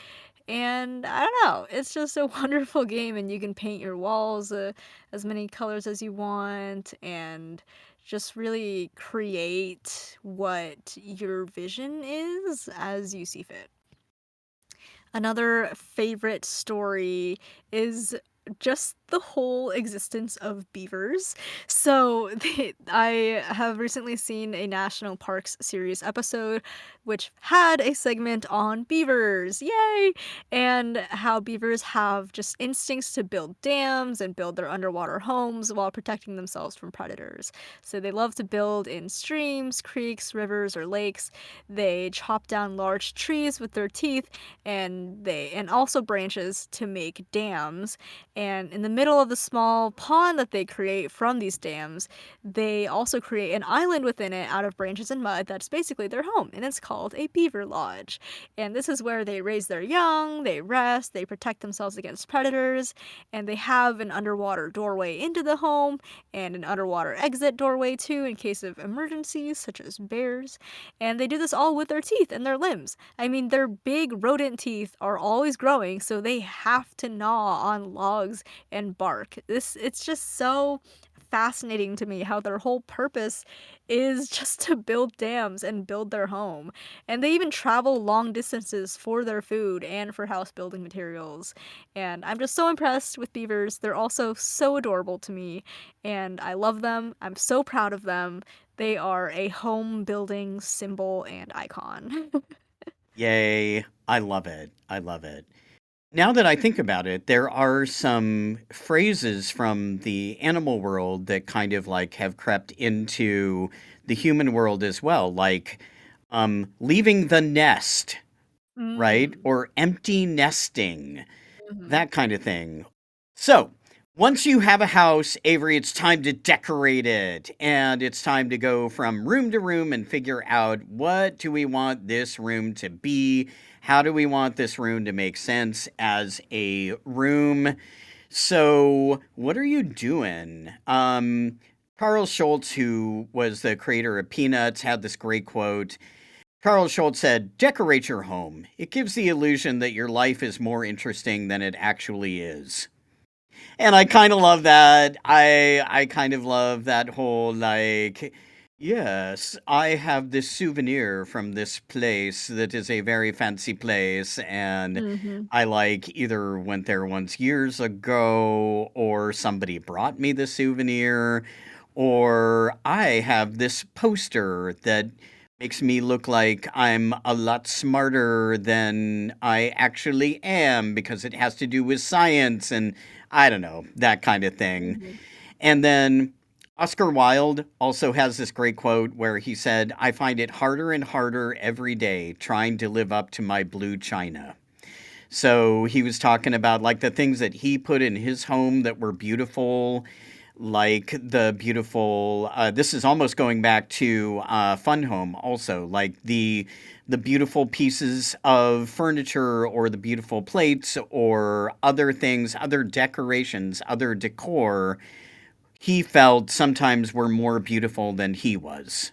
And I don't know, it's just a wonderful game, and you can paint your walls as many colors as you want, and just really create what your vision is as you see fit. Another favorite story is just the whole existence of beavers. So I have recently seen a National Parks series episode which had a segment on beavers. Yay! And how beavers have just instincts to build dams and build their underwater homes while protecting themselves from predators. So they love to build in streams, creeks, rivers, or lakes. They chop down large trees with their teeth, and also branches to make dams, And in the middle of the small pond that they create from these dams, they also create an island within it out of branches and mud that's basically their home, and it's called a beaver lodge. And this is where they raise their young, they rest, they protect themselves against predators, and they have an underwater doorway into the home and an underwater exit doorway too in case of emergencies such as bears. And they do this all with their teeth and their limbs. I mean, their big rodent teeth are always growing, so they have to gnaw on logs and bark. It's just so fascinating to me how their whole purpose is just to build dams and build their home. And they even travel long distances for their food and for house building materials. And I'm just so impressed with beavers. They're also so adorable to me, and I love them. I'm so proud of them. They are a home building symbol and icon. Yay. I love it. I love it. Now that I think about it, there are some phrases from the animal world that kind of like have crept into the human world as well, like leaving the nest, right? Mm. Or empty nesting, Mhm. that kind of thing. So, once you have a house, Avery, it's time to decorate it. And it's time to go from room to room and figure out what do we want this room to be? How do we want this room to make sense as a room? So, what are you doing? Carl Schultz, who was the creator of Peanuts, had this great quote. Carl Schultz said, "Decorate your home. It gives the illusion that your life is more interesting than it actually is." And I kind of love that. I kind of love that whole like, yes, I have this souvenir from this place that is a very fancy place, and Mhm. I like either went there once years ago, or somebody brought me the souvenir, or I have this poster that makes me look like I'm a lot smarter than I actually am because it has to do with science and I don't know, that kind of thing. Mhm. And then Oscar Wilde also has this great quote where he said, "I find it harder and harder every day trying to live up to my blue china." So he was talking about like the things that he put in his home that were beautiful, like the beautiful. This is almost going back to Fun Home, also like the beautiful pieces of furniture or the beautiful plates or other things, other decorations, other decor. He felt sometimes were more beautiful than he was,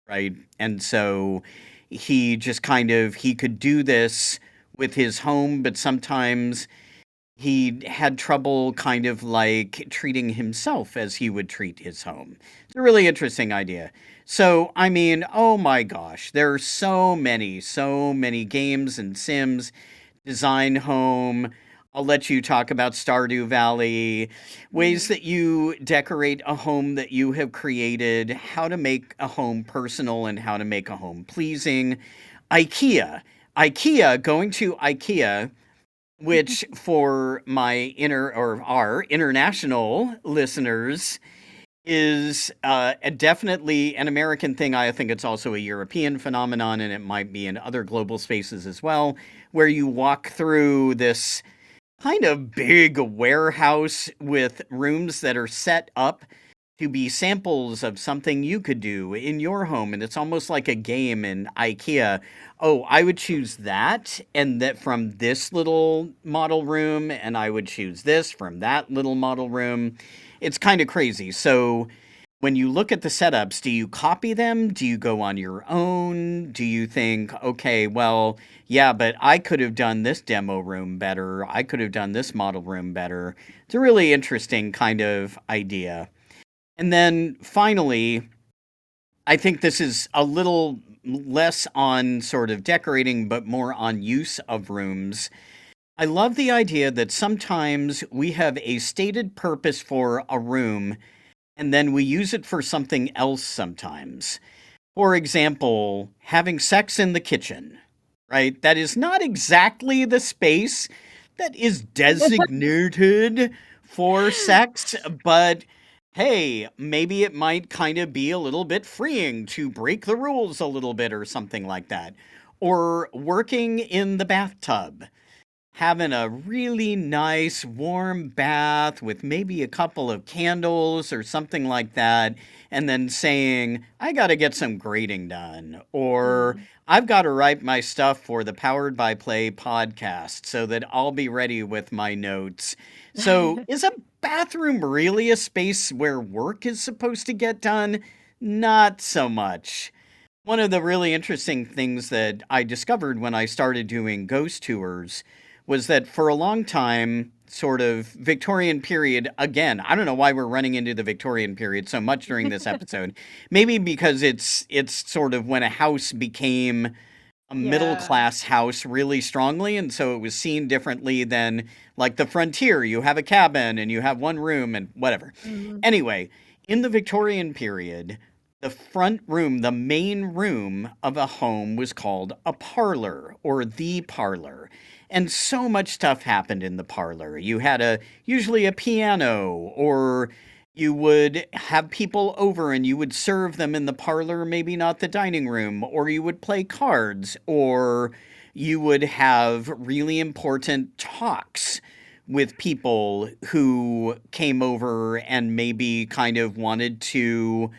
right? And so he just kind of he could do this with his home, but sometimes he had trouble kind of like treating himself as he would treat his home. It's a really interesting idea. So, I mean, oh my gosh, there are so many games and Sims, design home. I'll let you talk about Stardew Valley, ways Mhm. that you decorate a home that you have created, how to make a home personal and how to make a home pleasing. IKEA. IKEA, going to IKEA, which for my inner or our international listeners is definitely an American thing. I think it's also a European phenomenon, and it might be in other global spaces as well, where you walk through this kind of big warehouse with rooms that are set up to be samples of something you could do in your home. And it's almost like a game in IKEA. Oh, I would choose that and that from this little model room, and I would choose this from that little model room. It's kind of crazy. So when you look at the setups, do you copy them? Do you go on your own? Do you think, okay, well, yeah, but I could have done this demo room better. I could have done this model room better. It's a really interesting kind of idea. And then finally, I think this is a little less on sort of decorating, but more on use of rooms. I love the idea that sometimes we have a stated purpose for a room and then we use it for something else sometimes. For example, having sex in the kitchen, right? That is not exactly the space that is designated for sex, but hey, maybe it might kind of be a little bit freeing to break the rules a little bit or something like that. Or working in the bathtub. having a really nice warm bath with maybe a couple of candles or something like that, and then saying, I got to get some grading done, or Mm. I've got to write my stuff for the Powered by Play podcast so that I'll be ready with my notes. So, is a bathroom really a space where work is supposed to get done? Not so much. One of the really interesting things that I discovered when I started doing ghost tours was that for a long time, sort of Victorian period, again, I don't know why we're running into the Victorian period so much during this episode. Maybe because it's sort of when a house became a middle Yeah. class house really strongly, and so it was seen differently than like the frontier. You have a cabin and you have one room and whatever. Mhm. Anyway, in the Victorian period, the front room, the main room of a home was called a parlor or the parlor. And so much stuff happened in the parlor. You had usually a piano, or you would have people over and you would serve them in the parlor, maybe not the dining room, or you would play cards, or you would have really important talks with people who came over and maybe kind of wanted to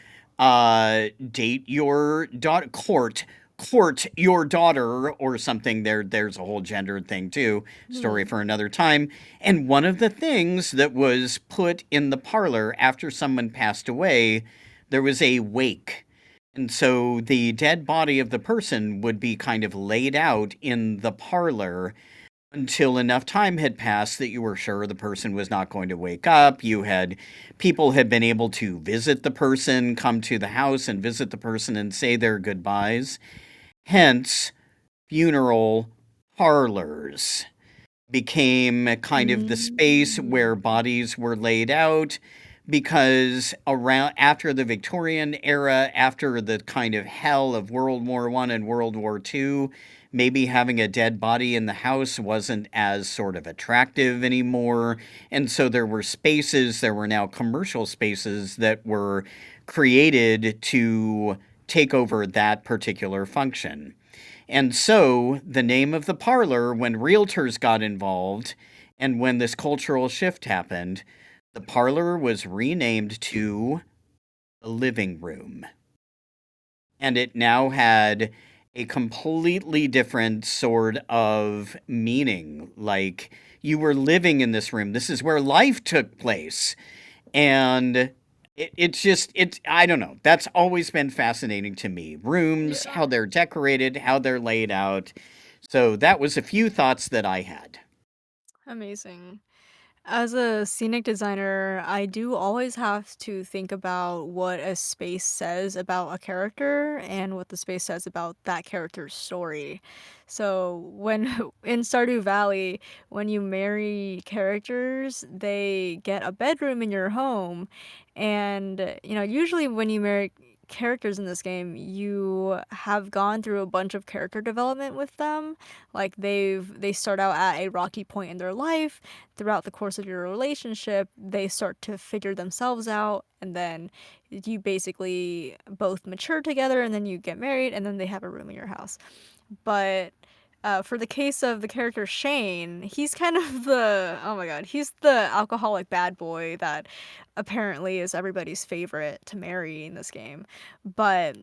date your daughter, court your daughter or something. There's a whole gendered thing too. Story Hmm. for another time. And one of the things that was put in the parlor after someone passed away, there was a wake. And so the dead body of the person would be kind of laid out in the parlor until enough time had passed that you were sure the person was not going to wake up. People had been able to visit the person, come to the house and visit the person and say their goodbyes. Hence, funeral parlors became kind of the space where Mm. bodies were laid out, because around after the Victorian era, after the kind of hell of World War One and World War Two, maybe having a dead body in the house wasn't as sort of attractive anymore. And so there were now commercial spaces that were created to take over that particular function. And so the name of the parlor, when realtors got involved and when this cultural shift happened, the parlor was renamed to the living room. And it now had a completely different sort of meaning. Like, you were living in this room. This is where life took place. And I don't know. That's always been fascinating to me. Rooms, Yeah. how they're decorated, how they're laid out. So that was a few thoughts that I had. Amazing. As a scenic designer, I do always have to think about what a space says about a character and what the space says about that character's story. So, when in Stardew Valley, when you marry characters, they get a bedroom in your home. And, usually when you marry characters in this game, you have gone through a bunch of character development with them. Like they start out at a rocky point in their life. Throughout the course of your relationship, they start to figure themselves out, and then you basically both mature together, and then you get married, and then they have a room in your house. But for the case of the character Shane, he's kind of oh my god, he's the alcoholic bad boy that apparently is everybody's favorite to marry in this game. But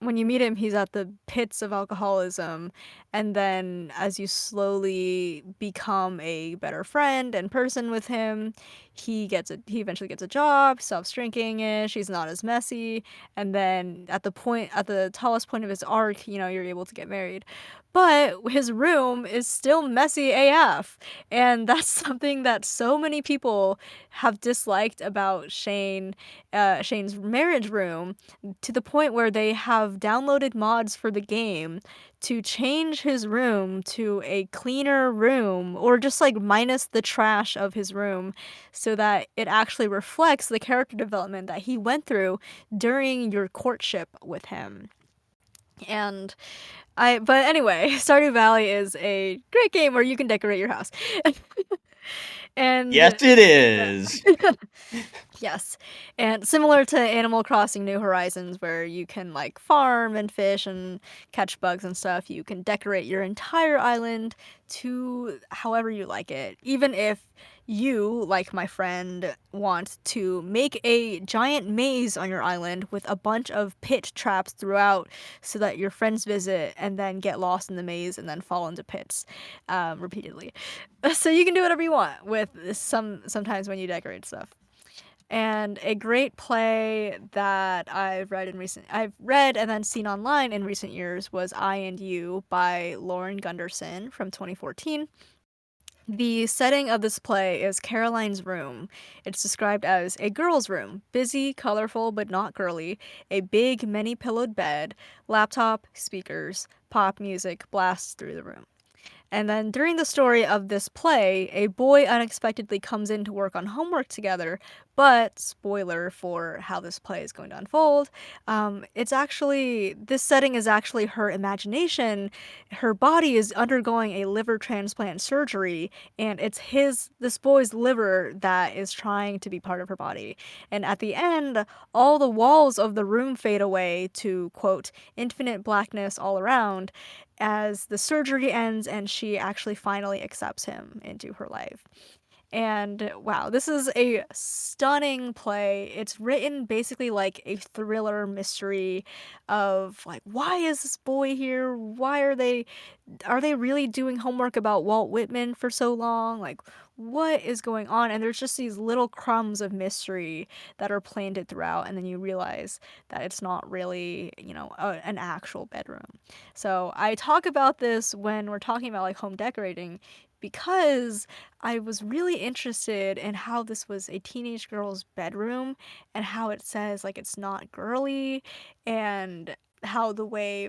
when you meet him, he's at the pits of alcoholism. And then as you slowly become a better friend and person with him, he eventually gets a job, stops drinking ish, he's not as messy, and then at the tallest point of his arc, you're able to get married. But his room is still messy AF. And that's something that so many people have disliked about Shane's marriage room, to the point where they have downloaded mods for the game to change his room to a cleaner room, or just like minus the trash of his room, so that it actually reflects the character development that he went through during your courtship with him. And but anyway, Stardew Valley is a great game where you can decorate your house. And Yes, it is. yes. And similar to Animal Crossing New Horizons, where you can like farm and fish and catch bugs and stuff, you can decorate your entire island to however you like it. Even if you, like my friend, want to make a giant maze on your island with a bunch of pit traps throughout so that your friends visit and then get lost in the maze and then fall into pits repeatedly. So you can do whatever you want with sometimes when you decorate stuff. And a great play that I've read and then seen online in recent years was I and You by Lauren Gunderson from 2014. The setting of this play is Caroline's room. It's described as a girl's room, busy, colorful, but not girly, a big, many pillowed bed, laptop, speakers, pop music blasts through the room. And then during the story of this play, a boy unexpectedly comes in to work on homework together. But, spoiler for how this play is going to unfold, this setting is actually her imagination. Her body is undergoing a liver transplant surgery, and it's this boy's liver that is trying to be part of her body. And at the end, all the walls of the room fade away to, quote, infinite blackness all around as the surgery ends and she actually finally accepts him into her life. And wow, this is a stunning play. It's written basically like a thriller mystery of like, why is this boy here? Why are they really doing homework about Walt Whitman for so long? Like, what is going on? And there's just these little crumbs of mystery that are planted throughout, and then you realize that it's not really, an actual bedroom. So I talk about this when we're talking about like home decorating because I was really interested in how this was a teenage girl's bedroom and how it says like it's not girly and how the way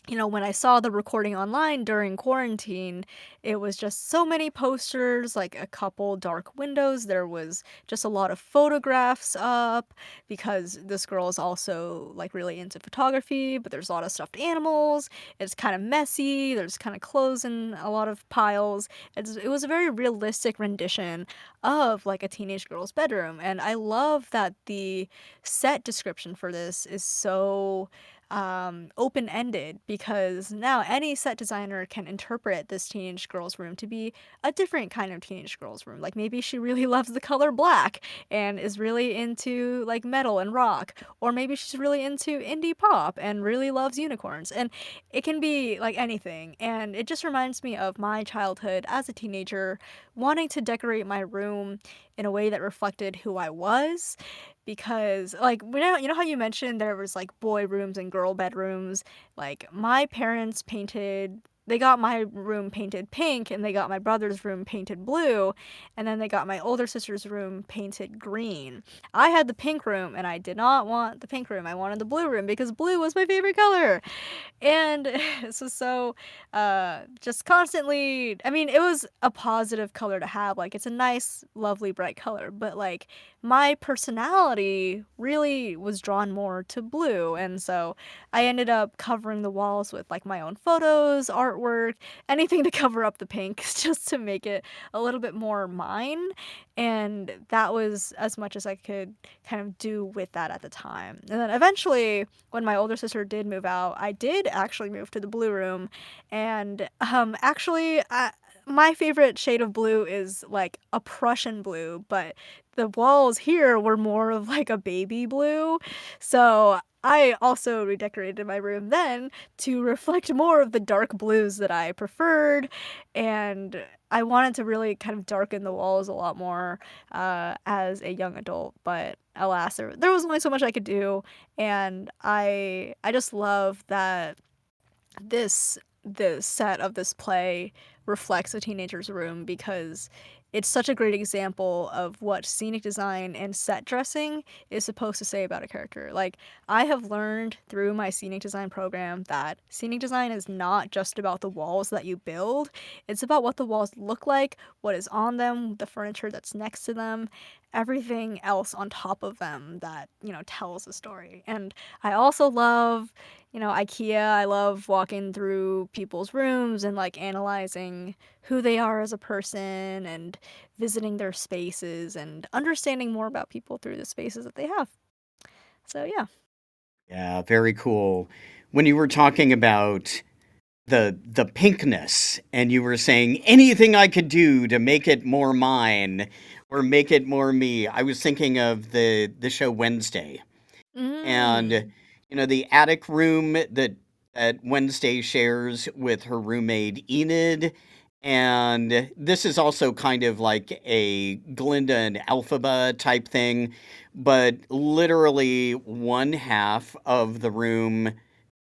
when I saw the recording online during quarantine, it was just so many posters, like a couple dark windows. There was just a lot of photographs up because this girl is also like really into photography, but there's a lot of stuffed animals. It's kind of messy. There's kind of clothes in a lot of piles. It was a very realistic rendition of like a teenage girl's bedroom. And I love that the set description for this is so open ended because now any set designer can interpret this teenage girl's room to be a different kind of teenage girl's room. Like maybe she really loves the color black and is really into like metal and rock, or maybe she's really into indie pop and really loves unicorns. And it can be like anything. And it just reminds me of my childhood as a teenager wanting to decorate my room in a way that reflected who I was because like how you mentioned there was like boy rooms and girl bedrooms. Like my parents painted they got my room painted pink and they got my brother's room painted blue, and then they got my older sister's room painted green. I had the pink room and I did not want the pink room. I wanted the blue room because blue was my favorite color. And just constantly, I mean, it was a positive color to have. Like, it's a nice, lovely, bright color. But, like, my personality really was drawn more to blue. And so I ended up covering the walls with, like, my own photos, artwork, anything to cover up the pink just to make it a little bit more mine. And that was as much as I could kind of do with that at the time. And then eventually, when my older sister did move out, I did actually move to the blue room. And my favorite shade of blue is like a Prussian blue, but the walls here were more of like a baby blue. So I also redecorated my room then to reflect more of the dark blues that I preferred. And I wanted to really kind of darken the walls a lot more as a young adult. But alas, there was only so much I could do. And I just love that the set of this play reflects a teenager's room because it's such a great example of what scenic design and set dressing is supposed to say about a character. Like, I have learned through my scenic design program that scenic design is not just about the walls that you build, it's about what the walls look like, what is on them, the furniture that's next to them, everything else on top of them that, tells a story. And I also love IKEA, I love walking through people's rooms and like analyzing who they are as a person and visiting their spaces and understanding more about people through the spaces that they have. So yeah. Yeah, very cool. When you were talking about the pinkness and you were saying anything I could do to make it more mine or make it more me, I was thinking of the show Wednesday. And Mm. the attic room that Wednesday shares with her roommate Enid. And this is also kind of like a Glinda and Elphaba type thing, but literally one half of the room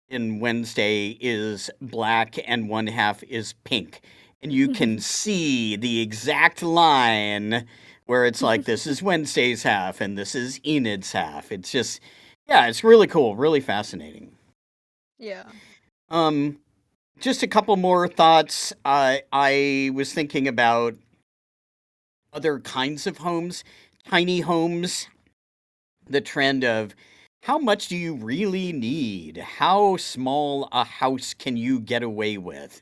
in Wednesday is black and one half is pink. And you can see the exact line where it's like, this is Wednesday's half and this is Enid's half. It's just, yeah, it's really cool, really fascinating. Yeah. Um, just a couple more thoughts. I was thinking about other kinds of homes, tiny homes, the trend of how much do you really need? How small a house can you get away with?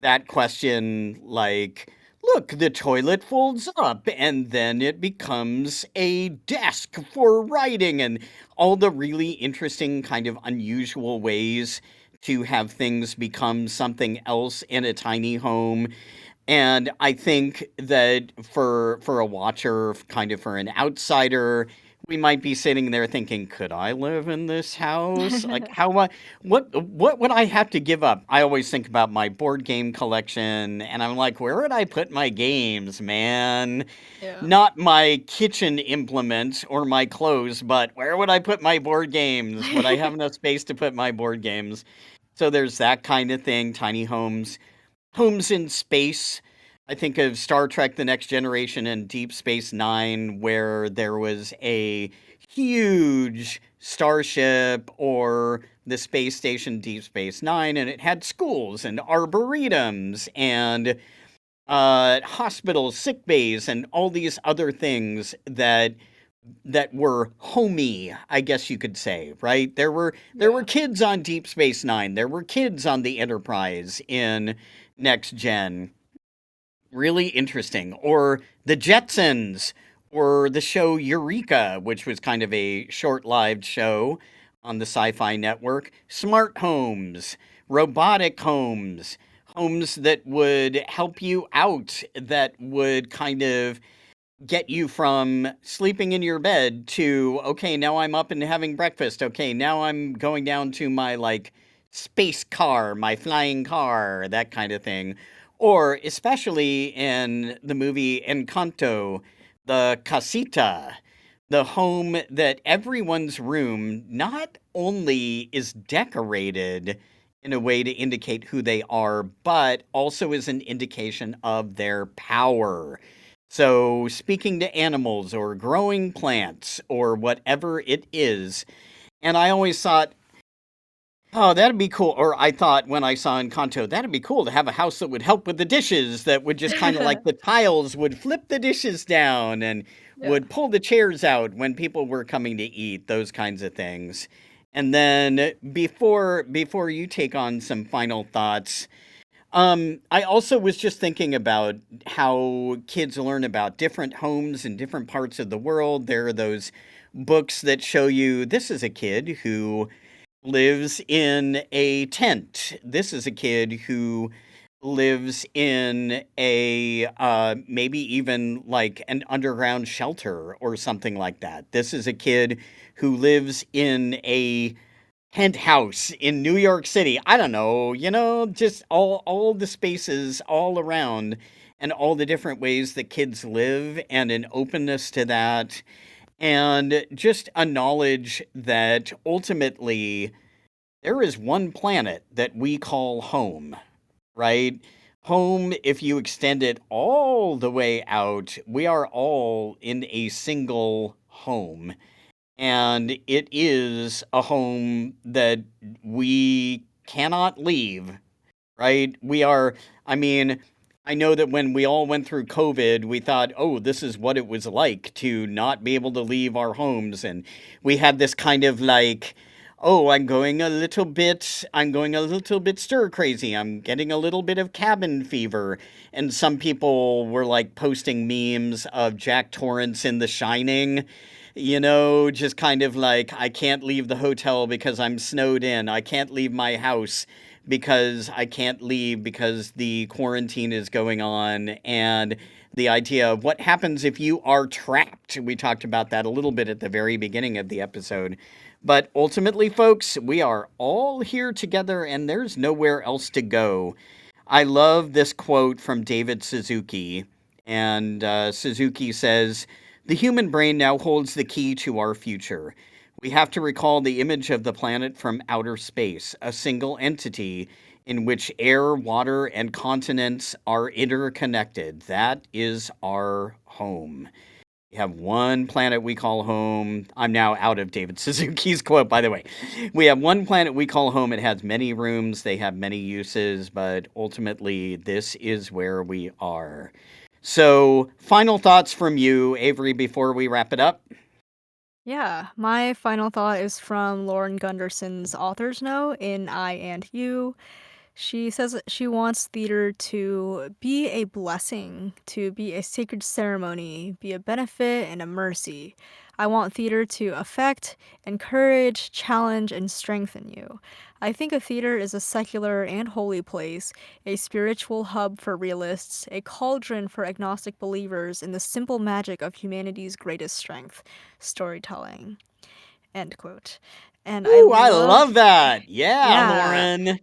That question, like, look, the toilet folds up and then it becomes a desk for writing, and all the really interesting, kind of unusual ways to have things become something else in a tiny home. And I think that for a watcher, kind of for an outsider, we might be sitting there thinking, "Could I live in this house? Like, what would I have to give up?" I always think about my board game collection, and I'm like, "Where would I put my games, man? Yeah. Not my kitchen implements or my clothes, but where would I put my board games? Would I have enough space to put my board games?" So there's that kind of thing, tiny homes. Homes in space. I think of Star Trek The Next Generation and Deep Space Nine, where there was a huge starship or the space station Deep Space Nine, and it had schools and arboretums and hospitals, sick bays, and all these other things that were homey, I guess you could say, right? There were Yeah. kids on Deep Space Nine. There were kids on the Enterprise in Next Gen. Really interesting. Or the Jetsons, or the show Eureka, which was kind of a short-lived show on the Sci-Fi Network. Smart homes, robotic homes, homes that would help you out, that would kind of get you from sleeping in your bed to, okay, now I'm up and having breakfast. Okay, now I'm going down to my like space car, my flying car, that kind of thing. Or especially in the movie Encanto, the casita, the home that everyone's room not only is decorated in a way to indicate who they are, but also is an indication of their power. So, speaking to animals or growing plants or whatever it is. And I always thought, oh, that'd be cool. Or I thought when I saw Encanto, that'd be cool to have a house that would help with the dishes, that would just kind of like the tiles would flip the dishes down and Yeah. would pull the chairs out when people were coming to eat, those kinds of things. And then before you take on some final thoughts, I also was just thinking about how kids learn about different homes in different parts of the world. There are those books that show you this is a kid who lives in a tent. This is a kid who lives in a maybe even like an underground shelter or something like that. This is a kid who lives in a penthouse in New York City. I don't know, just all the spaces all around and all the different ways that kids live and an openness to that and just a knowledge that ultimately there is one planet that we call home, right? Home, if you extend it all the way out, we are all in a single home, and it is a home that we cannot leave, right? I mean, I know that when we all went through COVID, we thought, oh, this is what it was like to not be able to leave our homes. And we had this kind of like, oh, I'm going a little bit stir crazy. I'm getting a little bit of cabin fever. And some people were like posting memes of Jack Torrance in The Shining, just kind of like, I can't leave the hotel because I'm snowed in. I can't leave my house because I can't leave because the quarantine is going on. And the idea of what happens if you are trapped. We talked about that a little bit at the very beginning of the episode. But ultimately, folks, we are all here together and there's nowhere else to go. I love this quote from David Suzuki. And Suzuki says, "The human brain now holds the key to our future. We have to recall the image of the planet from outer space, a single entity in which air, water, and continents are interconnected. That is our home. We have one planet we call home." I'm now out of David Suzuki's quote, by the way. We have one planet we call home. It has many rooms, they have many uses, but ultimately, this is where we are. So, final thoughts from you, Avery, before we wrap it up? Yeah, my final thought is from Lauren Gunderson's author's note in I and You. She says that she wants theater to be a blessing, to be a sacred ceremony, be a benefit and a mercy. I want theater to affect, encourage, challenge, and strengthen you. I think a theater is a secular and holy place, a spiritual hub for realists, a cauldron for agnostic believers in the simple magic of humanity's greatest strength, storytelling. End quote. And I Ooh, I love, love that. Yeah, yeah, Lauren.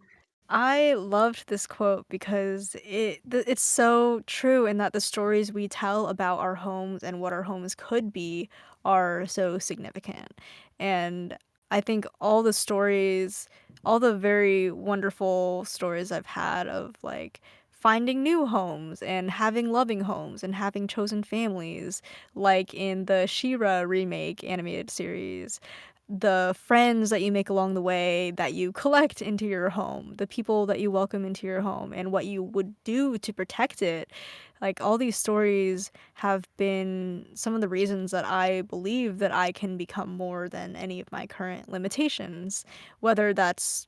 I loved this quote because it's so true in that the stories we tell about our homes and what our homes could be are so significant. And I think all the stories, all the very wonderful stories I've had of like finding new homes and having loving homes and having chosen families, like in the She-Ra remake animated series, the friends that you make along the way that you collect into your home, the people that you welcome into your home, and what you would do to protect it. Like, all these stories have been some of the reasons that I believe that I can become more than any of my current limitations. Whether that's,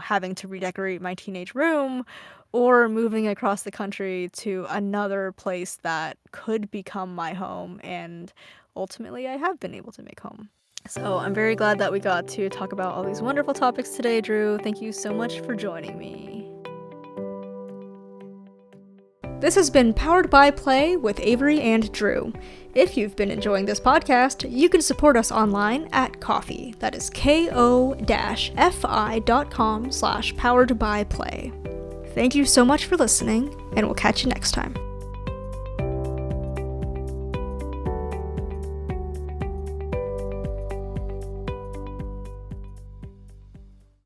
having to redecorate my teenage room or moving across the country to another place that could become my home, and ultimately I have been able to make home. So I'm very glad that we got to talk about all these wonderful topics today, Drew. Thank you so much for joining me. This has been Powered by Play with Avery and Drew. If you've been enjoying this podcast, you can support us online at Ko-fi. That is ko-fi.com/poweredbyplay. Thank you so much for listening, and we'll catch you next time.